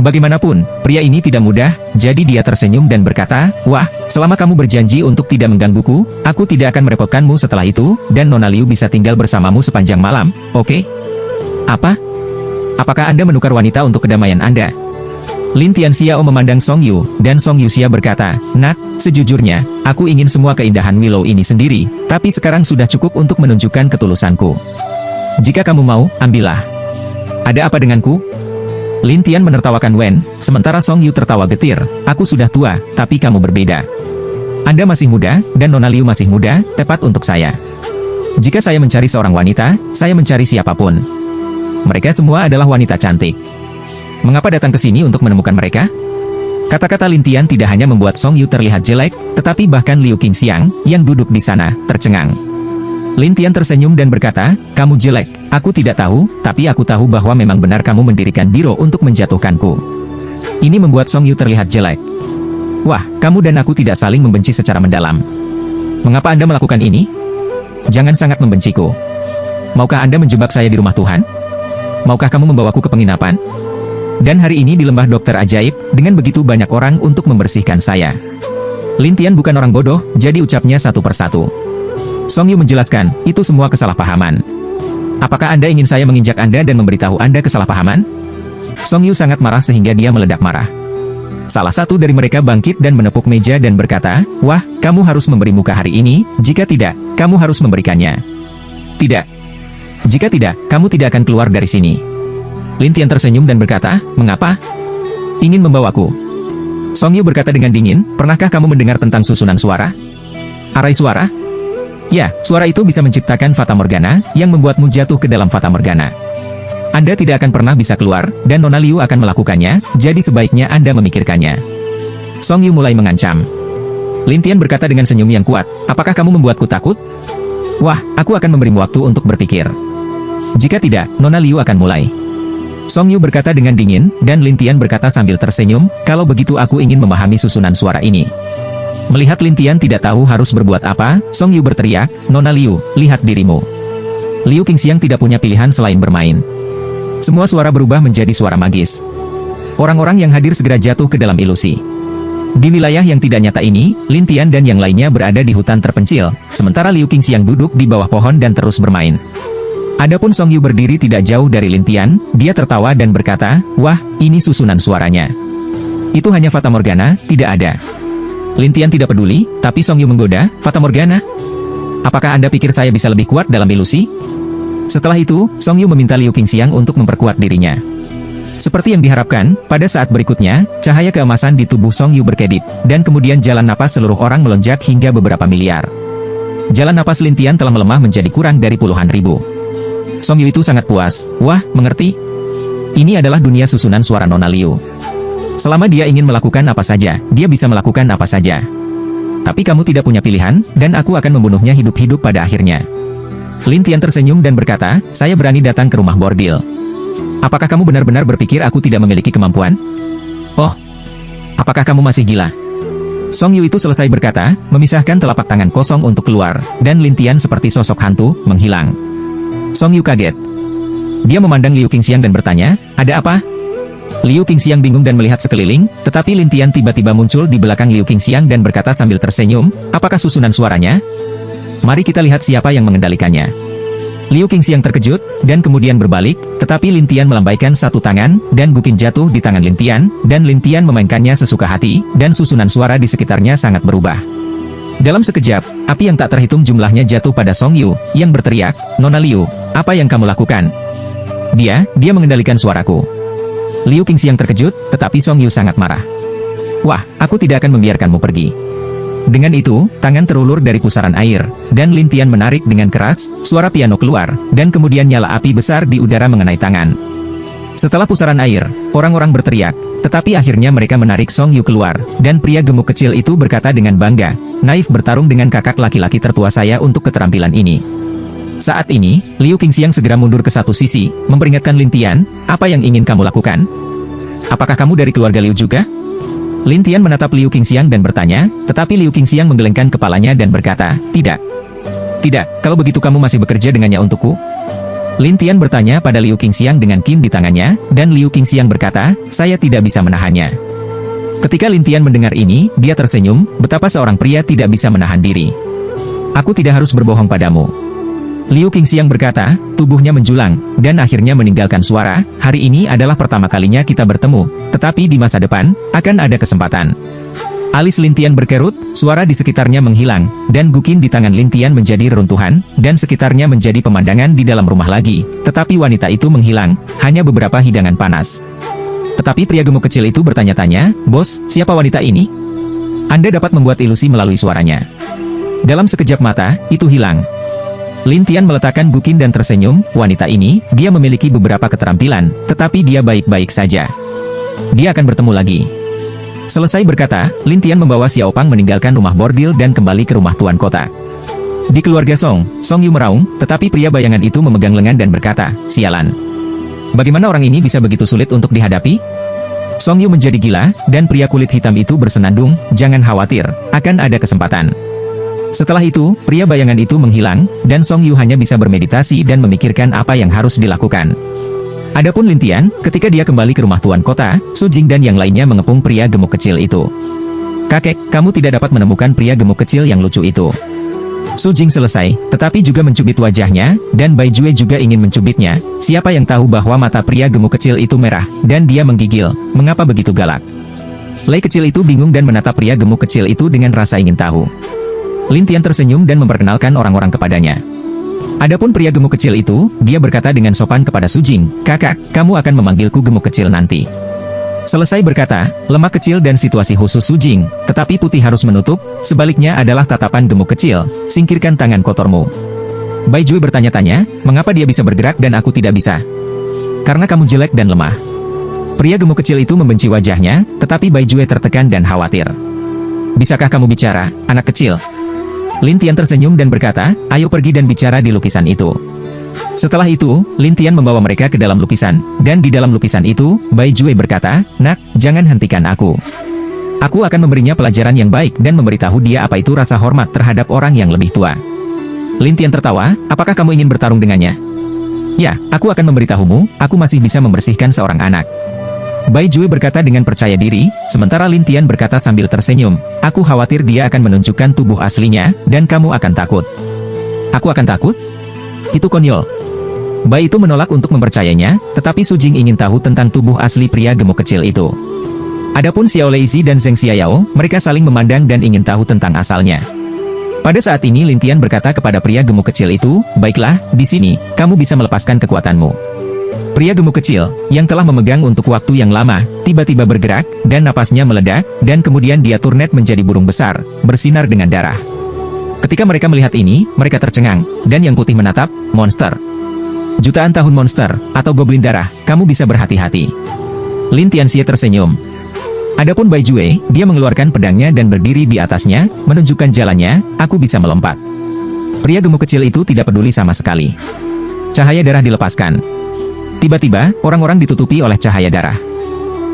Bagaimanapun, pria ini tidak mudah, jadi dia tersenyum dan berkata, "Wah, selama kamu berjanji untuk tidak menggangguku, aku tidak akan merepotkanmu setelah itu, dan Nona Liu bisa tinggal bersamamu sepanjang malam, oke?" "Apa? Apakah Anda menukar wanita untuk kedamaian Anda?" Lin Tian Xiao memandang Song Yu, dan Song Yu Xia berkata, "Nak, sejujurnya, aku ingin semua keindahan Willow ini sendiri, tapi sekarang sudah cukup untuk menunjukkan ketulusanku. Jika kamu mau, ambillah." "Ada apa denganku?" Lin Tian menertawakan Wen, sementara Song Yu tertawa getir, "Aku sudah tua, tapi kamu berbeda. Anda masih muda, dan Nona Liu masih muda, tepat untuk saya. Jika saya mencari seorang wanita, saya mencari siapapun. Mereka semua adalah wanita cantik. Mengapa datang ke sini untuk menemukan mereka?" Kata-kata Lin Tian tidak hanya membuat Song Yu terlihat jelek, tetapi bahkan Liu Qingxiang, yang duduk di sana, tercengang. Lin Tian tersenyum dan berkata, "Kamu jelek, aku tidak tahu, tapi aku tahu bahwa memang benar kamu mendirikan biro untuk menjatuhkanku." Ini membuat Song Yu terlihat jelek. "Wah, kamu dan aku tidak saling membenci secara mendalam. Mengapa Anda melakukan ini? Jangan sangat membenciku. Maukah Anda menjebak saya di rumah Tuhan? Maukah kamu membawaku ke penginapan? Dan hari ini di lembah dokter ajaib, dengan begitu banyak orang untuk membersihkan saya." Lin Tian bukan orang bodoh, jadi ucapnya satu persatu. Song Yu menjelaskan, "Itu semua kesalahpahaman. Apakah Anda ingin saya menginjak Anda dan memberitahu Anda kesalahpahaman?" Song Yu sangat marah sehingga dia meledak marah. Salah satu dari mereka bangkit dan menepuk meja dan berkata, "Wah, kamu harus memberi muka hari ini, jika tidak, kamu harus memberikannya." "Tidak. Jika tidak, kamu tidak akan keluar dari sini." Lin Tian tersenyum dan berkata, "Mengapa? Ingin membawaku?" Song Yu berkata dengan dingin, "Pernahkah kamu mendengar tentang susunan suara? Arai suara? Ya, suara itu bisa menciptakan Fata Morgana, yang membuatmu jatuh ke dalam Fata Morgana. Anda tidak akan pernah bisa keluar, dan Nona Liu akan melakukannya, jadi sebaiknya Anda memikirkannya." Song Yu mulai mengancam. Lin Tian berkata dengan senyum yang kuat, "Apakah kamu membuatku takut? Wah, aku akan memberimu waktu untuk berpikir. Jika tidak, Nona Liu akan mulai." Song Yu berkata dengan dingin, dan Lin Tian berkata sambil tersenyum, "Kalau begitu aku ingin memahami susunan suara ini." Melihat Lin Tian tidak tahu harus berbuat apa, Song Yu berteriak, "Nona Liu, lihat dirimu." Liu Qingxiang tidak punya pilihan selain bermain. Semua suara berubah menjadi suara magis. Orang-orang yang hadir segera jatuh ke dalam ilusi. Di wilayah yang tidak nyata ini, Lin Tian dan yang lainnya berada di hutan terpencil, sementara Liu Qingxiang duduk di bawah pohon dan terus bermain. Adapun Song Yu berdiri tidak jauh dari Lin Tian, dia tertawa dan berkata, "Wah, ini susunan suaranya. Itu hanya Fata Morgana, tidak ada." Lin Tian tidak peduli, tapi Song Yu menggoda, "Fata Morgana? Apakah Anda pikir saya bisa lebih kuat dalam ilusi?" Setelah itu, Song Yu meminta Liu Qingxiang untuk memperkuat dirinya. Seperti yang diharapkan, pada saat berikutnya, cahaya keemasan di tubuh Song Yu berkedip, dan kemudian jalan napas seluruh orang melonjak hingga beberapa miliar. Jalan napas Lin Tian telah melemah menjadi kurang dari puluhan ribu. Song Yu itu sangat puas. "Wah, mengerti? Ini adalah dunia susunan suara Nona Liu. Selama dia ingin melakukan apa saja, dia bisa melakukan apa saja. Tapi kamu tidak punya pilihan, dan aku akan membunuhnya hidup-hidup pada akhirnya." Lin Tian tersenyum dan berkata, "Saya berani datang ke rumah bordil. Apakah kamu benar-benar berpikir aku tidak memiliki kemampuan? Oh, apakah kamu masih gila?" Song Yu itu selesai berkata, memisahkan telapak tangan kosong untuk keluar, dan Lin Tian seperti sosok hantu, menghilang. Song Yu kaget. Dia memandang Liu Qingxiang dan bertanya, "Ada apa?" Liu Qingxiang bingung dan melihat sekeliling, tetapi Lin Tian tiba-tiba muncul di belakang Liu Qingxiang dan berkata sambil tersenyum, "Apakah susunan suaranya? Mari kita lihat siapa yang mengendalikannya." Liu Qingxiang terkejut, dan kemudian berbalik, tetapi Lin Tian melambaikan satu tangan, dan gukin jatuh di tangan Lin Tian, dan Lin Tian memainkannya sesuka hati, dan susunan suara di sekitarnya sangat berubah. Dalam sekejap, api yang tak terhitung jumlahnya jatuh pada Song Yu, yang berteriak, "Nona Liu, apa yang kamu lakukan?" Dia mengendalikan suaraku." Liu Qingxiang terkejut, tetapi Song Yu sangat marah. "Wah, aku tidak akan membiarkanmu pergi." Dengan itu, tangan terulur dari pusaran air, dan Lin Tian menarik dengan keras, suara piano keluar, dan kemudian nyala api besar di udara mengenai tangan. Setelah pusaran air, orang-orang berteriak, tetapi akhirnya mereka menarik Song Yu keluar, dan pria gemuk kecil itu berkata dengan bangga, "Naif bertarung dengan kakak laki-laki tertua saya untuk keterampilan ini." Saat ini, Liu Qingxiang segera mundur ke satu sisi, memperingatkan Lin Tian, "Apa yang ingin kamu lakukan? Apakah kamu dari keluarga Liu juga?" Lin Tian menatap Liu Qingxiang dan bertanya, tetapi Liu Qingxiang menggelengkan kepalanya dan berkata, "Tidak. Tidak, kalau begitu kamu masih bekerja dengannya untukku?" Lin Tian bertanya pada Liu Qingxiang dengan kim di tangannya, dan Liu Qingxiang berkata, "Saya tidak bisa menahannya." Ketika Lin Tian mendengar ini, dia tersenyum, betapa seorang pria tidak bisa menahan diri. "Aku tidak harus berbohong padamu." Liu Qingxiang berkata, tubuhnya menjulang, dan akhirnya meninggalkan suara, "Hari ini adalah pertama kalinya kita bertemu, tetapi di masa depan, akan ada kesempatan." Alis Lin Tian berkerut, suara di sekitarnya menghilang, dan gukin di tangan Lin Tian menjadi reruntuhan, dan sekitarnya menjadi pemandangan di dalam rumah lagi, tetapi wanita itu menghilang, hanya beberapa hidangan panas. Tetapi pria gemuk kecil itu bertanya-tanya, "Bos, siapa wanita ini?" Anda dapat membuat ilusi melalui suaranya. Dalam sekejap mata, itu hilang. Lin Tian meletakkan gukin dan tersenyum, "Wanita ini, dia memiliki beberapa keterampilan, tetapi dia baik-baik saja. Dia akan bertemu lagi." Selesai berkata, Lin Tian membawa Xiao Pang meninggalkan rumah bordil dan kembali ke rumah tuan kota. Di keluarga Song, Song Yu meraung, tetapi pria bayangan itu memegang lengan dan berkata, "Sialan. Bagaimana orang ini bisa begitu sulit untuk dihadapi?" Song Yu menjadi gila, dan pria kulit hitam itu bersenandung, "Jangan khawatir, akan ada kesempatan." Setelah itu, pria bayangan itu menghilang, dan Song Yu hanya bisa bermeditasi dan memikirkan apa yang harus dilakukan. Adapun Lin Tian, ketika dia kembali ke rumah tuan kota, Su Jing dan yang lainnya mengepung pria gemuk kecil itu. "Kakek, kamu tidak dapat menemukan pria gemuk kecil yang lucu itu." Su Jing selesai, tetapi juga mencubit wajahnya, dan Bai Jue juga ingin mencubitnya. Siapa yang tahu bahwa mata pria gemuk kecil itu merah, dan dia menggigil, "Mengapa begitu galak?" Lei kecil itu bingung dan menatap pria gemuk kecil itu dengan rasa ingin tahu. Lin Tian tersenyum dan memperkenalkan orang-orang kepadanya. Adapun pria gemuk kecil itu, dia berkata dengan sopan kepada Su Jing, "Kakak, kamu akan memanggilku gemuk kecil nanti." Selesai berkata, lemak kecil dan situasi khusus Su Jing, tetapi putih harus menutup, sebaliknya adalah tatapan gemuk kecil, "Singkirkan tangan kotormu." Bai Jue bertanya-tanya, "Mengapa dia bisa bergerak dan aku tidak bisa?" "Karena kamu jelek dan lemah." Pria gemuk kecil itu membenci wajahnya, tetapi Bai Jue tertekan dan khawatir. "Bisakah kamu bicara, anak kecil?" Lin Tian tersenyum dan berkata, "Ayo pergi dan bicara di lukisan itu." Setelah itu, Lin Tian membawa mereka ke dalam lukisan, dan di dalam lukisan itu, Bai Jue berkata, "Nak, jangan hentikan aku. Aku akan memberinya pelajaran yang baik dan memberitahu dia apa itu rasa hormat terhadap orang yang lebih tua." Lin Tian tertawa, "Apakah kamu ingin bertarung dengannya?" "Ya, aku akan memberitahumu, aku masih bisa membersihkan seorang anak." Bai Jue berkata dengan percaya diri, sementara Lin Tian berkata sambil tersenyum, "Aku khawatir dia akan menunjukkan tubuh aslinya, dan kamu akan takut." "Aku akan takut? Itu konyol." Bai itu menolak untuk mempercayainya, tetapi Su Jing ingin tahu tentang tubuh asli pria gemuk kecil itu. Adapun Xiao Leizi dan Zheng Xiaoyao, mereka saling memandang dan ingin tahu tentang asalnya. Pada saat ini Lin Tian berkata kepada pria gemuk kecil itu, "Baiklah, di sini, kamu bisa melepaskan kekuatanmu." Pria gemuk kecil, yang telah memegang untuk waktu yang lama, tiba-tiba bergerak, dan napasnya meledak, dan kemudian dia turnet menjadi burung besar, bersinar dengan darah. Ketika mereka melihat ini, mereka tercengang, dan yang putih menatap, "Monster. Jutaan tahun monster, atau goblin darah, kamu bisa berhati-hati." Lin Tianxie tersenyum. Adapun Bai Jue, dia mengeluarkan pedangnya dan berdiri di atasnya, menunjukkan jalannya, "Aku bisa melompat." Pria gemuk kecil itu tidak peduli sama sekali. Cahaya darah dilepaskan. Tiba-tiba, orang-orang ditutupi oleh cahaya darah.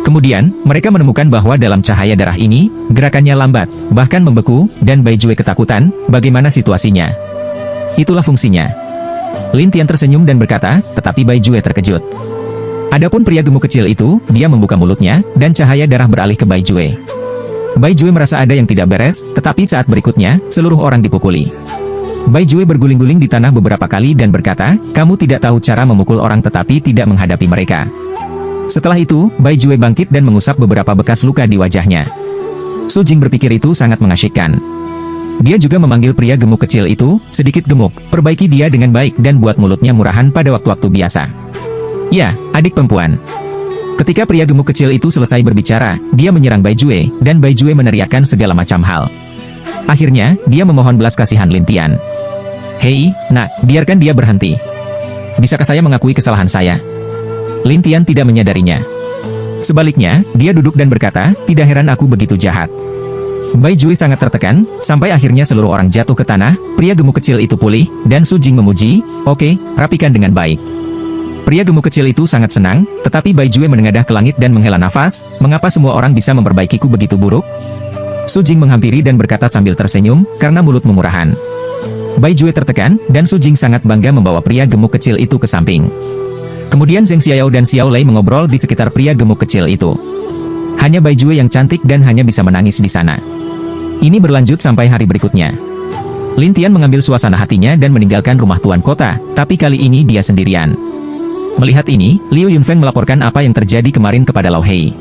Kemudian, mereka menemukan bahwa dalam cahaya darah ini, gerakannya lambat, bahkan membeku, dan Bai Jue ketakutan, bagaimana situasinya. Itulah fungsinya. Lin Tian tersenyum dan berkata, tetapi Bai Jue terkejut. Adapun pria gemuk kecil itu, dia membuka mulutnya, dan cahaya darah beralih ke Bai Jue. Bai Jue merasa ada yang tidak beres, tetapi saat berikutnya, seluruh orang dipukuli. Bai Jue berguling-guling di tanah beberapa kali dan berkata, "Kamu tidak tahu cara memukul orang tetapi tidak menghadapi mereka." Setelah itu, Bai Jue bangkit dan mengusap beberapa bekas luka di wajahnya. Su Jing berpikir itu sangat mengasyikkan. Dia juga memanggil pria gemuk kecil itu, "Sedikit gemuk, perbaiki dia dengan baik dan buat mulutnya murahan pada waktu-waktu biasa." "Ya, adik perempuan." Ketika pria gemuk kecil itu selesai berbicara, dia menyerang Bai Jue, dan Bai Jue meneriakkan segala macam hal. Akhirnya, dia memohon belas kasihan Lin Tian. "Hei, nak, biarkan dia berhenti. Bisakah saya mengakui kesalahan saya?" Lin Tian tidak menyadarinya. Sebaliknya, dia duduk dan berkata, tidak heran aku begitu jahat. Bai Jui sangat tertekan, sampai akhirnya seluruh orang jatuh ke tanah, pria gemuk kecil itu pulih, dan Su Jing memuji, oke, rapikan dengan baik. Pria gemuk kecil itu sangat senang, tetapi Bai Jui menengadah ke langit dan menghela nafas, mengapa semua orang bisa memperbaikiku begitu buruk? Su Jing menghampiri dan berkata sambil tersenyum, karena mulutmu murahan. Bai Jui tertekan, dan Su Jing sangat bangga membawa pria gemuk kecil itu ke samping. Kemudian Zheng Xiaoyao dan Xiao Lei mengobrol di sekitar pria gemuk kecil itu. Hanya Bai Jui yang cantik dan hanya bisa menangis di sana. Ini berlanjut sampai hari berikutnya. Lin Tian mengambil suasana hatinya dan meninggalkan rumah tuan kota, tapi kali ini dia sendirian. Melihat ini, Liu Yunfeng melaporkan apa yang terjadi kemarin kepada Lao Hei.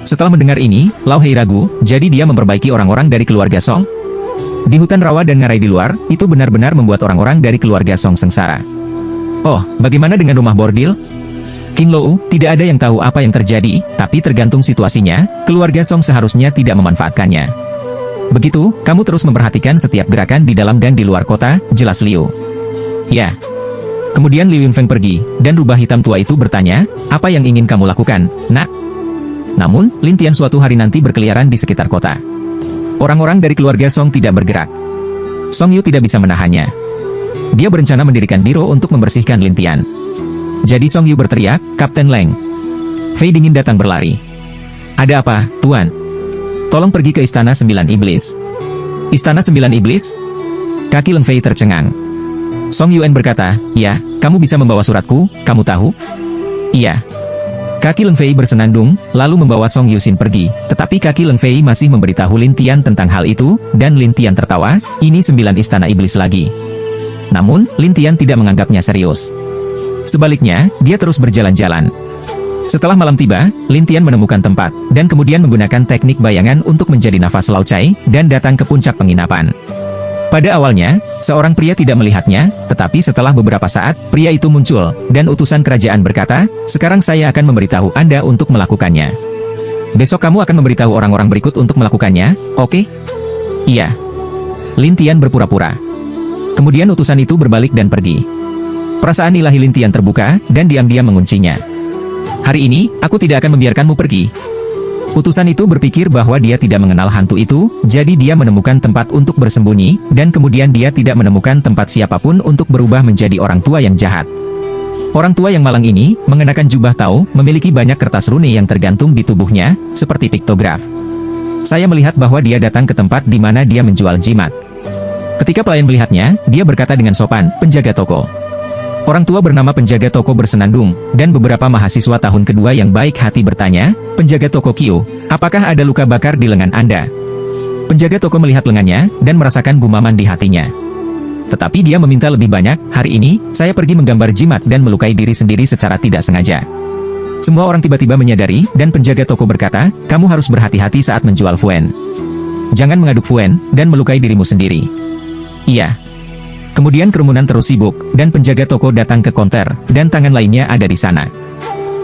Setelah mendengar ini, Lao Hei ragu, jadi dia memperbaiki orang-orang dari keluarga Song. Di hutan rawa dan ngarai di luar, itu benar-benar membuat orang-orang dari keluarga Song sengsara. Oh, bagaimana dengan rumah bordil? King Lou, tidak ada yang tahu apa yang terjadi, tapi tergantung situasinya, keluarga Song seharusnya tidak memanfaatkannya. Begitu, kamu terus memperhatikan setiap gerakan di dalam dan di luar kota, jelas Liu. Ya. Kemudian Liu Yunfeng pergi, dan rubah hitam tua itu bertanya, apa yang ingin kamu lakukan, nak? Namun, Lin Tian suatu hari nanti berkeliaran di sekitar kota. Orang-orang dari keluarga Song tidak bergerak. Song Yu tidak bisa menahannya. Dia berencana mendirikan biro untuk membersihkan Lin Tian. Jadi Song Yu berteriak, Kapten Leng. Fei dingin datang berlari. Ada apa, Tuan? Tolong pergi ke Istana 9 Iblis. Istana 9 Iblis? Kaki Leng Fei tercengang. Song Yuan berkata, ya, kamu bisa membawa suratku, kamu tahu? Iya. Kaki Leng Fei bersenandung, lalu membawa Song Yusin pergi, tetapi kaki Leng Fei masih memberitahu Lin Tian tentang hal itu, dan Lin Tian tertawa, ini 9 Istana Iblis lagi. Namun, Lin Tian tidak menganggapnya serius. Sebaliknya, dia terus berjalan-jalan. Setelah malam tiba, Lin Tian menemukan tempat, dan kemudian menggunakan teknik bayangan untuk menjadi nafas Lao Cai, dan datang ke puncak penginapan. Pada awalnya, seorang pria tidak melihatnya, tetapi setelah beberapa saat, pria itu muncul, dan utusan kerajaan berkata, sekarang saya akan memberitahu Anda untuk melakukannya. Besok kamu akan memberitahu orang-orang berikut untuk melakukannya, oke? Iya. Lin Tian berpura-pura. Kemudian utusan itu berbalik dan pergi. Perasaan ilahi Lin Tian terbuka, dan diam-diam menguncinya. Hari ini, aku tidak akan membiarkanmu pergi. Utusan itu berpikir bahwa dia tidak mengenal hantu itu, jadi dia menemukan tempat untuk bersembunyi, dan kemudian dia tidak menemukan tempat siapapun untuk berubah menjadi orang tua yang jahat. Orang tua yang malang ini, mengenakan jubah Tao, memiliki banyak kertas rune yang tergantung di tubuhnya, seperti piktograf. Saya melihat bahwa dia datang ke tempat di mana dia menjual jimat. Ketika pelayan melihatnya, dia berkata dengan sopan, penjaga toko. Orang tua bernama penjaga toko bersenandung, dan beberapa mahasiswa tahun kedua yang baik hati bertanya, penjaga toko Kyo, apakah ada luka bakar di lengan Anda? Penjaga toko melihat lengannya, dan merasakan gumaman di hatinya. Tetapi dia meminta lebih banyak, hari ini, saya pergi menggambar jimat dan melukai diri sendiri secara tidak sengaja. Semua orang tiba-tiba menyadari, dan penjaga toko berkata, kamu harus berhati-hati saat menjual Fuen. Jangan mengaduk Fuen, dan melukai dirimu sendiri. Iya. Kemudian kerumunan terus sibuk, dan penjaga toko datang ke konter, dan tangan lainnya ada di sana.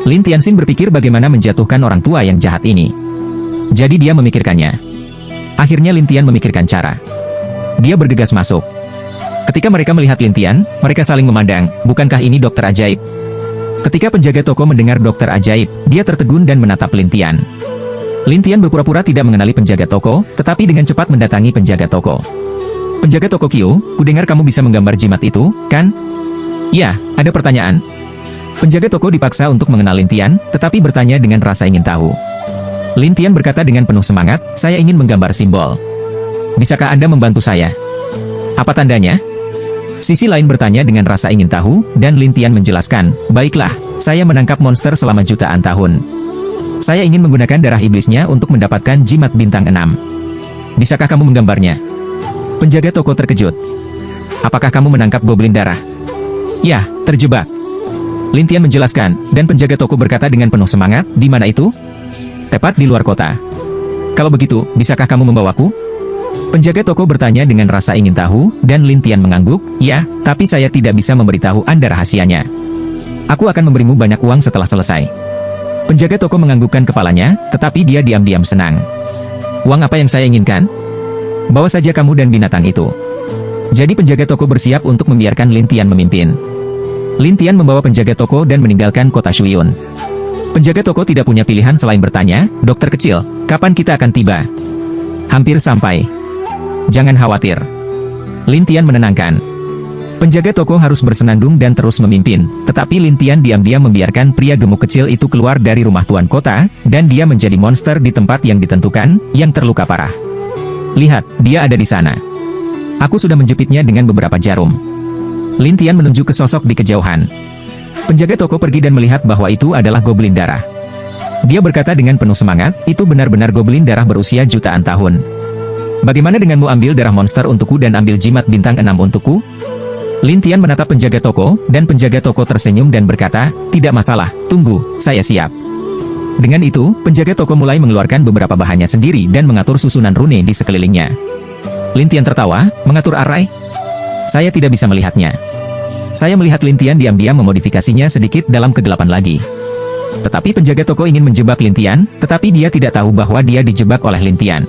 Lin Tianxin berpikir bagaimana menjatuhkan orang tua yang jahat ini. Jadi dia memikirkannya. Akhirnya Lin Tian memikirkan cara. Dia bergegas masuk. Ketika mereka melihat Lin Tian, mereka saling memandang, bukankah ini dokter ajaib? Ketika penjaga toko mendengar dokter ajaib, dia tertegun dan menatap Lin Tian. Lin Tian berpura-pura tidak mengenali penjaga toko, tetapi dengan cepat mendatangi penjaga toko. Penjaga toko Kyo, kudengar kamu bisa menggambar jimat itu, kan? Ya, ada pertanyaan. Penjaga toko dipaksa untuk mengenal Lin Tian, tetapi bertanya dengan rasa ingin tahu. Lin Tian berkata dengan penuh semangat, saya ingin menggambar simbol. Bisakah Anda membantu saya? Apa tandanya? Sisi lain bertanya dengan rasa ingin tahu, dan Lin Tian menjelaskan, baiklah, saya menangkap monster selama jutaan tahun. Saya ingin menggunakan darah iblisnya untuk mendapatkan jimat bintang 6. Bisakah kamu menggambarnya? Penjaga toko terkejut. Apakah kamu menangkap goblin darah? Ya, terjebak. Lin Tian menjelaskan, dan penjaga toko berkata dengan penuh semangat, di mana itu? Tepat di luar kota. Kalau begitu, bisakah kamu membawaku? Penjaga toko bertanya dengan rasa ingin tahu, dan Lin Tian mengangguk, ya, tapi saya tidak bisa memberitahu Anda rahasianya. Aku akan memberimu banyak uang setelah selesai. Penjaga toko menganggukkan kepalanya, tetapi dia diam-diam senang. Uang apa yang saya inginkan? Bawa saja kamu dan binatang itu. Jadi penjaga toko bersiap untuk membiarkan Lin Tian memimpin. Lin Tian membawa penjaga toko dan meninggalkan kota Shuyun. Penjaga toko tidak punya pilihan selain bertanya, "Dokter kecil, kapan kita akan tiba?" "Hampir sampai. Jangan khawatir." Lin Tian menenangkan. Penjaga toko harus bersenandung dan terus memimpin, tetapi Lin Tian diam-diam membiarkan pria gemuk kecil itu keluar dari rumah tuan kota, dan dia menjadi monster di tempat yang ditentukan, yang terluka parah. "Lihat, dia ada di sana. Aku sudah menjepitnya dengan beberapa jarum." Lin Tian menunjuk ke sosok di kejauhan. Penjaga toko pergi dan melihat bahwa itu adalah goblin darah. Dia berkata dengan penuh semangat, "Itu benar-benar goblin darah berusia jutaan tahun. Bagaimana denganmu ambil darah monster untukku dan ambil jimat bintang 6 untukku?" Lin Tian menatap penjaga toko, dan penjaga toko tersenyum dan berkata, "Tidak masalah, tunggu, saya siap." Dengan itu, penjaga toko mulai mengeluarkan beberapa bahannya sendiri dan mengatur susunan rune di sekelilingnya. Lin Tian tertawa, "Mengatur arai? Saya tidak bisa melihatnya." Saya melihat Lin Tian diam-diam memodifikasinya sedikit dalam kegelapan lagi. Tetapi penjaga toko ingin menjebak Lin Tian, tetapi dia tidak tahu bahwa dia dijebak oleh Lin Tian.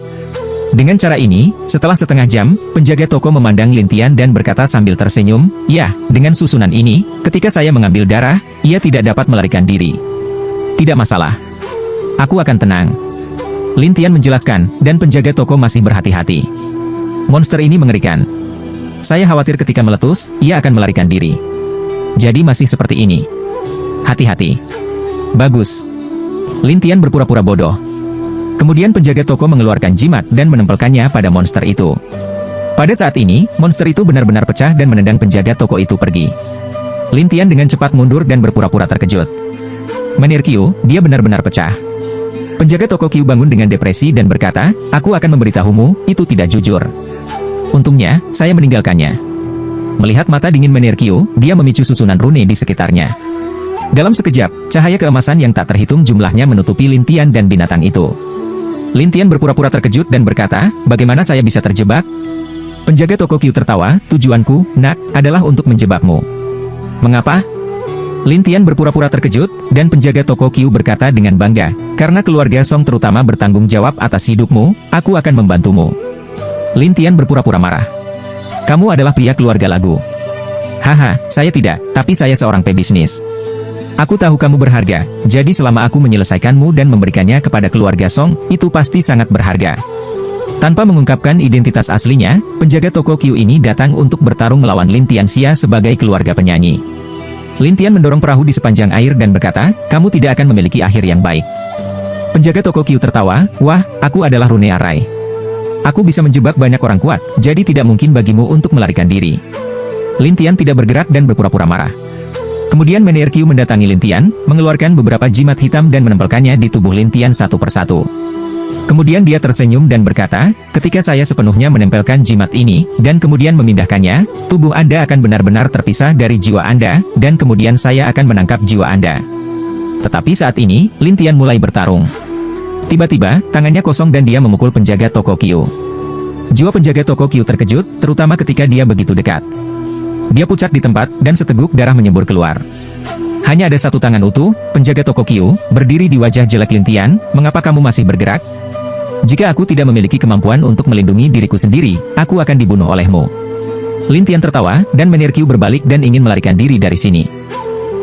Dengan cara ini, setelah setengah jam, penjaga toko memandang Lin Tian dan berkata sambil tersenyum, "Ya, dengan susunan ini, ketika saya mengambil darah, ia tidak dapat melarikan diri. Tidak masalah. Aku akan tenang." Lin Tian menjelaskan, dan penjaga toko masih berhati-hati. "Monster ini mengerikan. Saya khawatir ketika meletus, ia akan melarikan diri. Jadi masih seperti ini. Hati-hati." "Bagus." Lin Tian berpura-pura bodoh. Kemudian penjaga toko mengeluarkan jimat dan menempelkannya pada monster itu. Pada saat ini, monster itu benar-benar pecah dan menendang penjaga toko itu pergi. Lin Tian dengan cepat mundur dan berpura-pura terkejut. "Menir Qiu, dia benar-benar pecah." Penjaga toko Qiu bangun dengan depresi dan berkata, "Aku akan memberitahumu, itu tidak jujur. Untungnya, saya meninggalkannya." Melihat mata dingin Menir Qiu, dia memicu susunan rune di sekitarnya. Dalam sekejap, cahaya keemasan yang tak terhitung jumlahnya menutupi Lin Tian dan binatang itu. Lin Tian berpura-pura terkejut dan berkata, "Bagaimana saya bisa terjebak?" Penjaga toko Qiu tertawa, "Tujuanku, nak, adalah untuk menjebakmu." "Mengapa?" Lin Tian berpura-pura terkejut, dan penjaga toko Qiu berkata dengan bangga, "Karena keluarga Song terutama bertanggung jawab atas hidupmu, aku akan membantumu." Lin Tian berpura-pura marah. "Kamu adalah pria keluarga lagu." "Haha, saya tidak, tapi saya seorang pebisnis. Aku tahu kamu berharga, jadi selama aku menyelesaikanmu dan memberikannya kepada keluarga Song, itu pasti sangat berharga." Tanpa mengungkapkan identitas aslinya, penjaga toko Qiu ini datang untuk bertarung melawan Lin Tianxia sebagai keluarga penyanyi. Lin Tian mendorong perahu di sepanjang air dan berkata, "Kamu tidak akan memiliki akhir yang baik." Penjaga toko Qiu tertawa, "Wah, aku adalah rune arai. Aku bisa menjebak banyak orang kuat, jadi tidak mungkin bagimu untuk melarikan diri." Lin Tian tidak bergerak dan berpura-pura marah. Kemudian Menir Qiu mendatangi Lin Tian, mengeluarkan beberapa jimat hitam dan menempelkannya di tubuh Lin Tian satu persatu. Kemudian dia tersenyum dan berkata, "Ketika saya sepenuhnya menempelkan jimat ini, dan kemudian memindahkannya, tubuh Anda akan benar-benar terpisah dari jiwa Anda, dan kemudian saya akan menangkap jiwa Anda." Tetapi saat ini, Lin Tian mulai bertarung. Tiba-tiba, tangannya kosong dan dia memukul penjaga toko Qiu. Jiwa penjaga toko Qiu terkejut, terutama ketika dia begitu dekat. Dia pucat di tempat, dan seteguk darah menyembur keluar. Hanya ada satu tangan utuh, penjaga toko Qiu, berdiri di wajah jelek Lin Tian, "Mengapa kamu masih bergerak? Jika aku tidak memiliki kemampuan untuk melindungi diriku sendiri, aku akan dibunuh olehmu." Lin Tian tertawa, dan Menir Qiu berbalik dan ingin melarikan diri dari sini.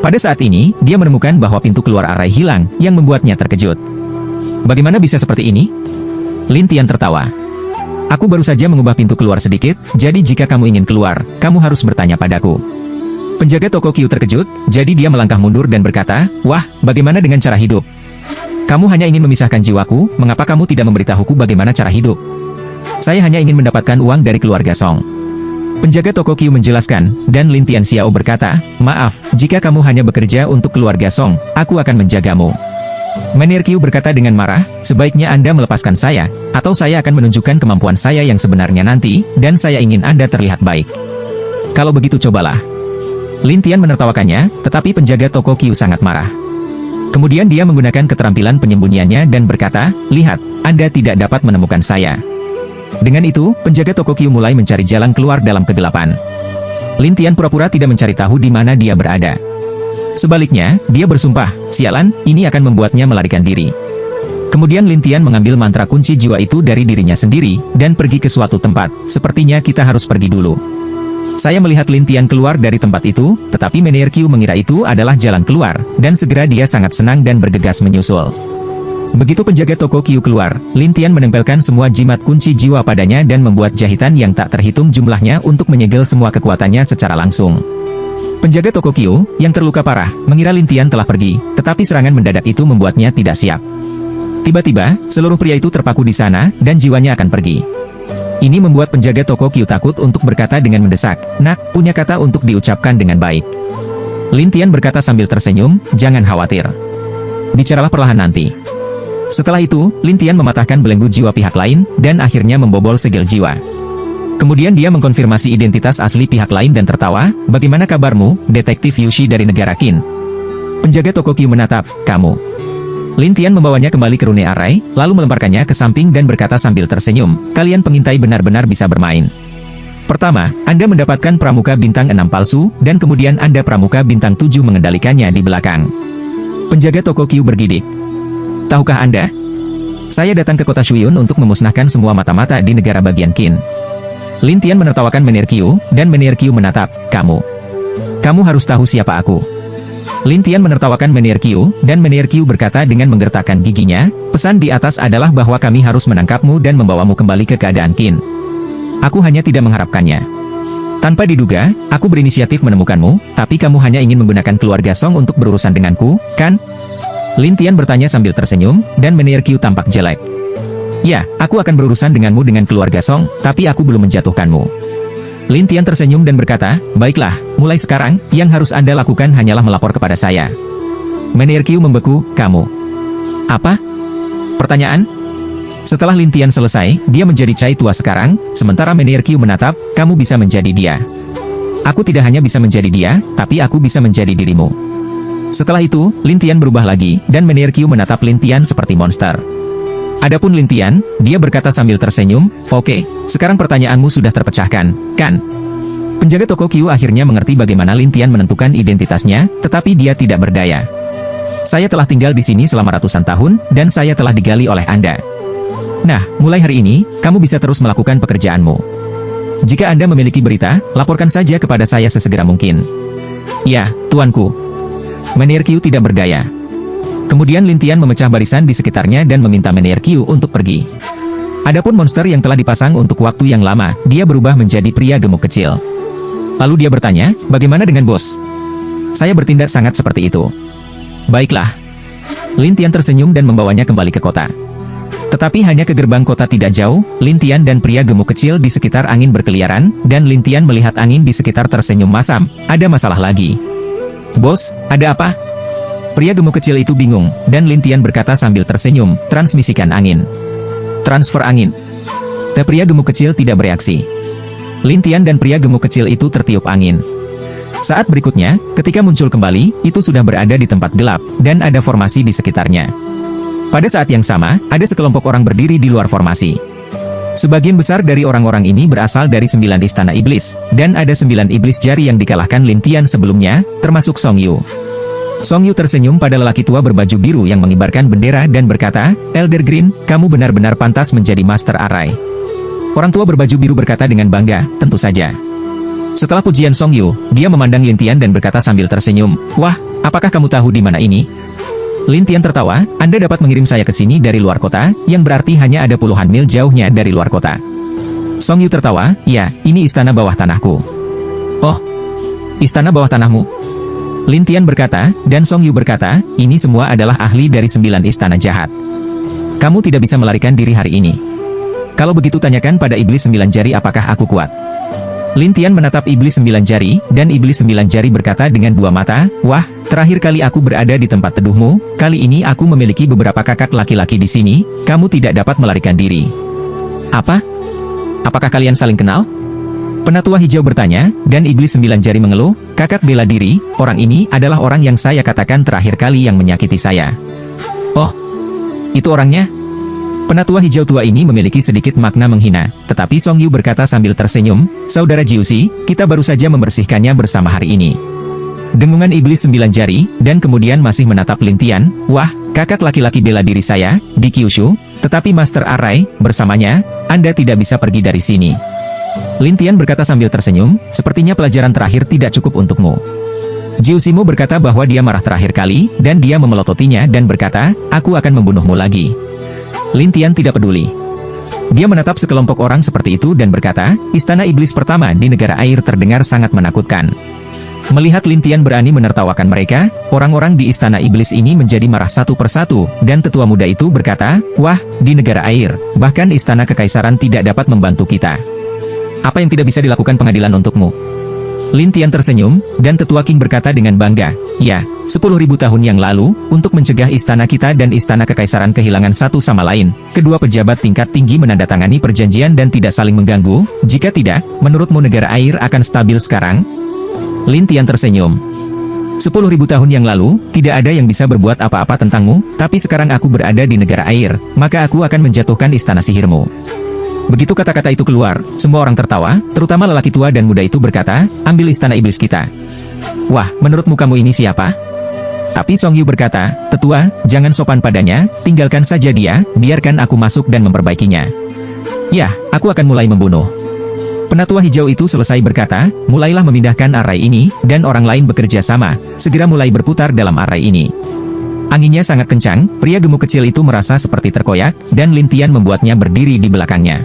Pada saat ini, dia menemukan bahwa pintu keluar arai hilang, yang membuatnya terkejut. "Bagaimana bisa seperti ini?" Lin Tian tertawa. "Aku baru saja mengubah pintu keluar sedikit, jadi jika kamu ingin keluar, kamu harus bertanya padaku." Penjaga toko Qiu terkejut, jadi dia melangkah mundur dan berkata, "Wah, bagaimana dengan cara hidup? Kamu hanya ingin memisahkan jiwaku, mengapa kamu tidak memberitahuku bagaimana cara hidup? Saya hanya ingin mendapatkan uang dari keluarga Song." Penjaga toko Qiu menjelaskan, dan Lin Tianxiao berkata, "Maaf, jika kamu hanya bekerja untuk keluarga Song, aku akan menjagamu." Menir Qiu berkata dengan marah, "Sebaiknya Anda melepaskan saya, atau saya akan menunjukkan kemampuan saya yang sebenarnya nanti, dan saya ingin Anda terlihat baik. Kalau begitu cobalah." Lin Tian menertawakannya, tetapi penjaga toko Qiu sangat marah. Kemudian dia menggunakan keterampilan penyembunyiannya dan berkata, "Lihat, Anda tidak dapat menemukan saya." Dengan itu, penjaga toko Qiu mulai mencari jalan keluar dalam kegelapan. Lin Tian pura-pura tidak mencari tahu di mana dia berada. Sebaliknya, dia bersumpah, "Sialan, ini akan membuatnya melarikan diri." Kemudian Lin Tian mengambil mantra kunci jiwa itu dari dirinya sendiri, dan pergi ke suatu tempat. "Sepertinya kita harus pergi dulu." Saya melihat Lin Tian keluar dari tempat itu, tetapi Menier Qiu mengira itu adalah jalan keluar, dan segera dia sangat senang dan bergegas menyusul. Begitu penjaga toko Qiu keluar, Lin Tian menempelkan semua jimat kunci jiwa padanya dan membuat jahitan yang tak terhitung jumlahnya untuk menyegel semua kekuatannya secara langsung. Penjaga toko Qiu, yang terluka parah, mengira Lin Tian telah pergi, tetapi serangan mendadak itu membuatnya tidak siap. Tiba-tiba, seluruh pria itu terpaku di sana, dan jiwanya akan pergi. Ini membuat penjaga toko Qiu takut untuk berkata dengan mendesak, "Nak, punya kata untuk diucapkan dengan baik." Lin Tian berkata sambil tersenyum, "Jangan khawatir. Bicaralah perlahan nanti." Setelah itu, Lin Tian mematahkan belenggu jiwa pihak lain, dan akhirnya membobol segel jiwa. Kemudian dia mengkonfirmasi identitas asli pihak lain dan tertawa, "Bagaimana kabarmu, detektif Yushi dari negara Qin?" Penjaga toko Qiu menatap, "Kamu." Lin Tian membawanya kembali ke rune arai, lalu melemparkannya ke samping dan berkata sambil tersenyum, "Kalian pengintai benar-benar bisa bermain. Pertama, Anda mendapatkan pramuka bintang 6 palsu, dan kemudian Anda pramuka bintang 7 mengendalikannya di belakang." Penjaga toko Qiu bergidik. "Tahukah Anda? Saya datang ke kota Shuyun untuk memusnahkan semua mata-mata di negara bagian Qin." Lin Tian menertawakan Menier Qiu, dan Menier Qiu menatap, Kamu harus tahu siapa aku." Lin Tian menertawakan Menier Qiu, dan Menier Qiu berkata dengan menggertakkan giginya, "Pesan di atas adalah bahwa kami harus menangkapmu dan membawamu kembali ke keadaan Qin. Aku hanya tidak mengharapkannya. Tanpa diduga, aku berinisiatif menemukanmu, tapi kamu hanya ingin menggunakan keluarga Song untuk berurusan denganku, kan?" Lin Tian bertanya sambil tersenyum, dan Menier Qiu tampak jelek. "Ya, aku akan berurusan denganmu dengan keluarga Song, tapi aku belum menjatuhkanmu." Lin Tian tersenyum dan berkata, "Baiklah, mulai sekarang, yang harus Anda lakukan hanyalah melapor kepada saya." Menier Qiu membeku, "Kamu? Apa?" Pertanyaan? Setelah Lin Tian selesai, dia menjadi cai tua sekarang, sementara Menier Qiu menatap, "Kamu bisa menjadi dia." "Aku tidak hanya bisa menjadi dia, tapi aku bisa menjadi dirimu." Setelah itu, Lin Tian berubah lagi, dan Menier Qiu menatap Lin Tian seperti monster. Adapun Lin Tian, dia berkata sambil tersenyum, "Oke, sekarang pertanyaanmu sudah terpecahkan, kan?" Penjaga toko Qiu akhirnya mengerti bagaimana Lin Tian menentukan identitasnya, tetapi dia tidak berdaya. "Saya telah tinggal di sini selama ratusan tahun, dan saya telah digali oleh Anda. Nah, mulai hari ini, kamu bisa terus melakukan pekerjaanmu. Jika Anda memiliki berita, laporkan saja kepada saya sesegera mungkin." "Ya, tuanku." Menier Qiu tidak berdaya. Kemudian Lin Tian memecah barisan di sekitarnya dan meminta Menier Qiu untuk pergi. Adapun monster yang telah dipasang untuk waktu yang lama, dia berubah menjadi pria gemuk kecil. Lalu dia bertanya, "Bagaimana dengan bos? Saya bertindak sangat seperti itu." "Baiklah." Lin Tian tersenyum dan membawanya kembali ke kota. Tetapi hanya ke gerbang kota tidak jauh, Lin Tian dan pria gemuk kecil di sekitar angin berkeliaran, dan Lin Tian melihat angin di sekitar tersenyum masam. "Ada masalah lagi." "Bos, ada apa?" Pria gemuk kecil itu bingung, dan Lin Tian berkata sambil tersenyum, "Transmisikan angin." "Transfer angin." Pria gemuk kecil tidak bereaksi. Lin Tian dan pria gemuk kecil itu tertiup angin. Saat berikutnya, ketika muncul kembali, itu sudah berada di tempat gelap, dan ada formasi di sekitarnya. Pada saat yang sama, ada sekelompok orang berdiri di luar formasi. Sebagian besar dari orang-orang ini berasal dari 9 istana iblis, dan ada 9 iblis jari yang dikalahkan Lin Tian sebelumnya, termasuk Song Yu. Song Yu tersenyum pada lelaki tua berbaju biru yang mengibarkan bendera dan berkata, "Elder Green, kamu benar-benar pantas menjadi Master Arai." Orang tua berbaju biru berkata dengan bangga, "Tentu saja." Setelah pujian Song Yu, dia memandang Lin Tian dan berkata sambil tersenyum, "Wah, apakah kamu tahu di mana ini?" Lin Tian tertawa, "Anda dapat mengirim saya ke sini dari luar kota, yang berarti hanya ada puluhan mil jauhnya dari luar kota." Song Yu tertawa, "Ya, ini istana bawah tanahku." "Oh, istana bawah tanahmu?" Lin Tian berkata, dan Song Yu berkata, "Ini semua adalah ahli dari 9 istana jahat. Kamu tidak bisa melarikan diri hari ini. Kalau begitu tanyakan pada iblis 9 jari apakah aku kuat." Lin Tian menatap iblis 9 jari, dan iblis 9 jari berkata dengan dua mata, "Wah, terakhir kali aku berada di tempat teduhmu, kali ini aku memiliki beberapa kakak laki-laki di sini, kamu tidak dapat melarikan diri." "Apa? Apakah kalian saling kenal?" Penatua hijau bertanya, dan iblis 9 jari mengeluh, "Kakak bela diri, orang ini adalah orang yang saya katakan terakhir kali yang menyakiti saya." "Oh, itu orangnya?" Penatua hijau tua ini memiliki sedikit makna menghina, tetapi Song Yu berkata sambil tersenyum, "Saudara Jiusi, kita baru saja membersihkannya bersama hari ini." Dengungan iblis 9 jari, dan kemudian masih menatap Lin Tian, "Wah, kakak laki-laki bela diri saya, di Kyushu, tetapi Master Arai, bersamanya, Anda tidak bisa pergi dari sini." Lin Tian berkata sambil tersenyum, sepertinya pelajaran terakhir tidak cukup untukmu. Jiu Simo berkata bahwa dia marah terakhir kali, dan dia memelototinya dan berkata, aku akan membunuhmu lagi. Lin Tian tidak peduli. Dia menatap sekelompok orang seperti itu dan berkata, istana iblis pertama di negara air terdengar sangat menakutkan. Melihat Lin Tian berani menertawakan mereka, orang-orang di istana iblis ini menjadi marah satu persatu, dan tetua muda itu berkata, wah, di negara air, bahkan istana kekaisaran tidak dapat membantu kita. Apa yang tidak bisa dilakukan pengadilan untukmu? Lin Tian tersenyum, dan tetua King berkata dengan bangga, ya, 10.000 tahun yang lalu, untuk mencegah istana kita dan istana kekaisaran kehilangan satu sama lain, kedua pejabat tingkat tinggi menandatangani perjanjian dan tidak saling mengganggu. Jika tidak, menurutmu negara air akan stabil sekarang? Lin Tian tersenyum. 10.000 tahun yang lalu, tidak ada yang bisa berbuat apa-apa tentangmu, tapi sekarang aku berada di negara air, maka aku akan menjatuhkan istana sihirmu. Begitu kata-kata itu keluar, semua orang tertawa, terutama lelaki tua dan muda itu berkata, ambil istana iblis kita. Wah, menurutmu kamu ini siapa? Tapi Song Yu berkata, tetua, jangan sopan padanya, tinggalkan saja dia, biarkan aku masuk dan memperbaikinya. Ya, aku akan mulai membunuh. Penatua hijau itu selesai berkata, mulailah memindahkan arai ini, dan orang lain bekerja sama, segera mulai berputar dalam arai ini. Anginnya sangat kencang, pria gemuk kecil itu merasa seperti terkoyak, dan Lin Tian membuatnya berdiri di belakangnya.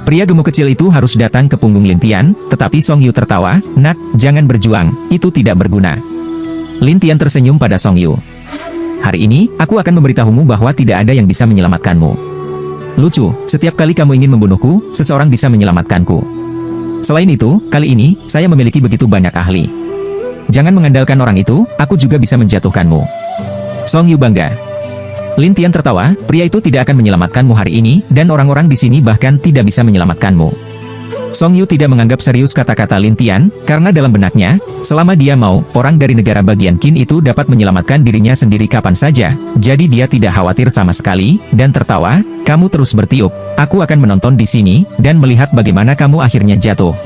Pria gemuk kecil itu harus datang ke punggung Lin Tian, tetapi Song Yu tertawa, nak, jangan berjuang, itu tidak berguna. Lin Tian tersenyum pada Song Yu. Hari ini, aku akan memberitahumu bahwa tidak ada yang bisa menyelamatkanmu. Lucu, setiap kali kamu ingin membunuhku, seseorang bisa menyelamatkanku. Selain itu, kali ini, saya memiliki begitu banyak ahli. Jangan mengandalkan orang itu, aku juga bisa menjatuhkanmu. Song Yu bangga. Lin Tian tertawa, pria itu tidak akan menyelamatkanmu hari ini, dan orang-orang di sini bahkan tidak bisa menyelamatkanmu. Song Yu tidak menganggap serius kata-kata Lin Tian, karena dalam benaknya, selama dia mau, orang dari negara bagian Qin itu dapat menyelamatkan dirinya sendiri kapan saja, jadi dia tidak khawatir sama sekali, dan tertawa, kamu terus bertiup, aku akan menonton di sini, dan melihat bagaimana kamu akhirnya jatuh.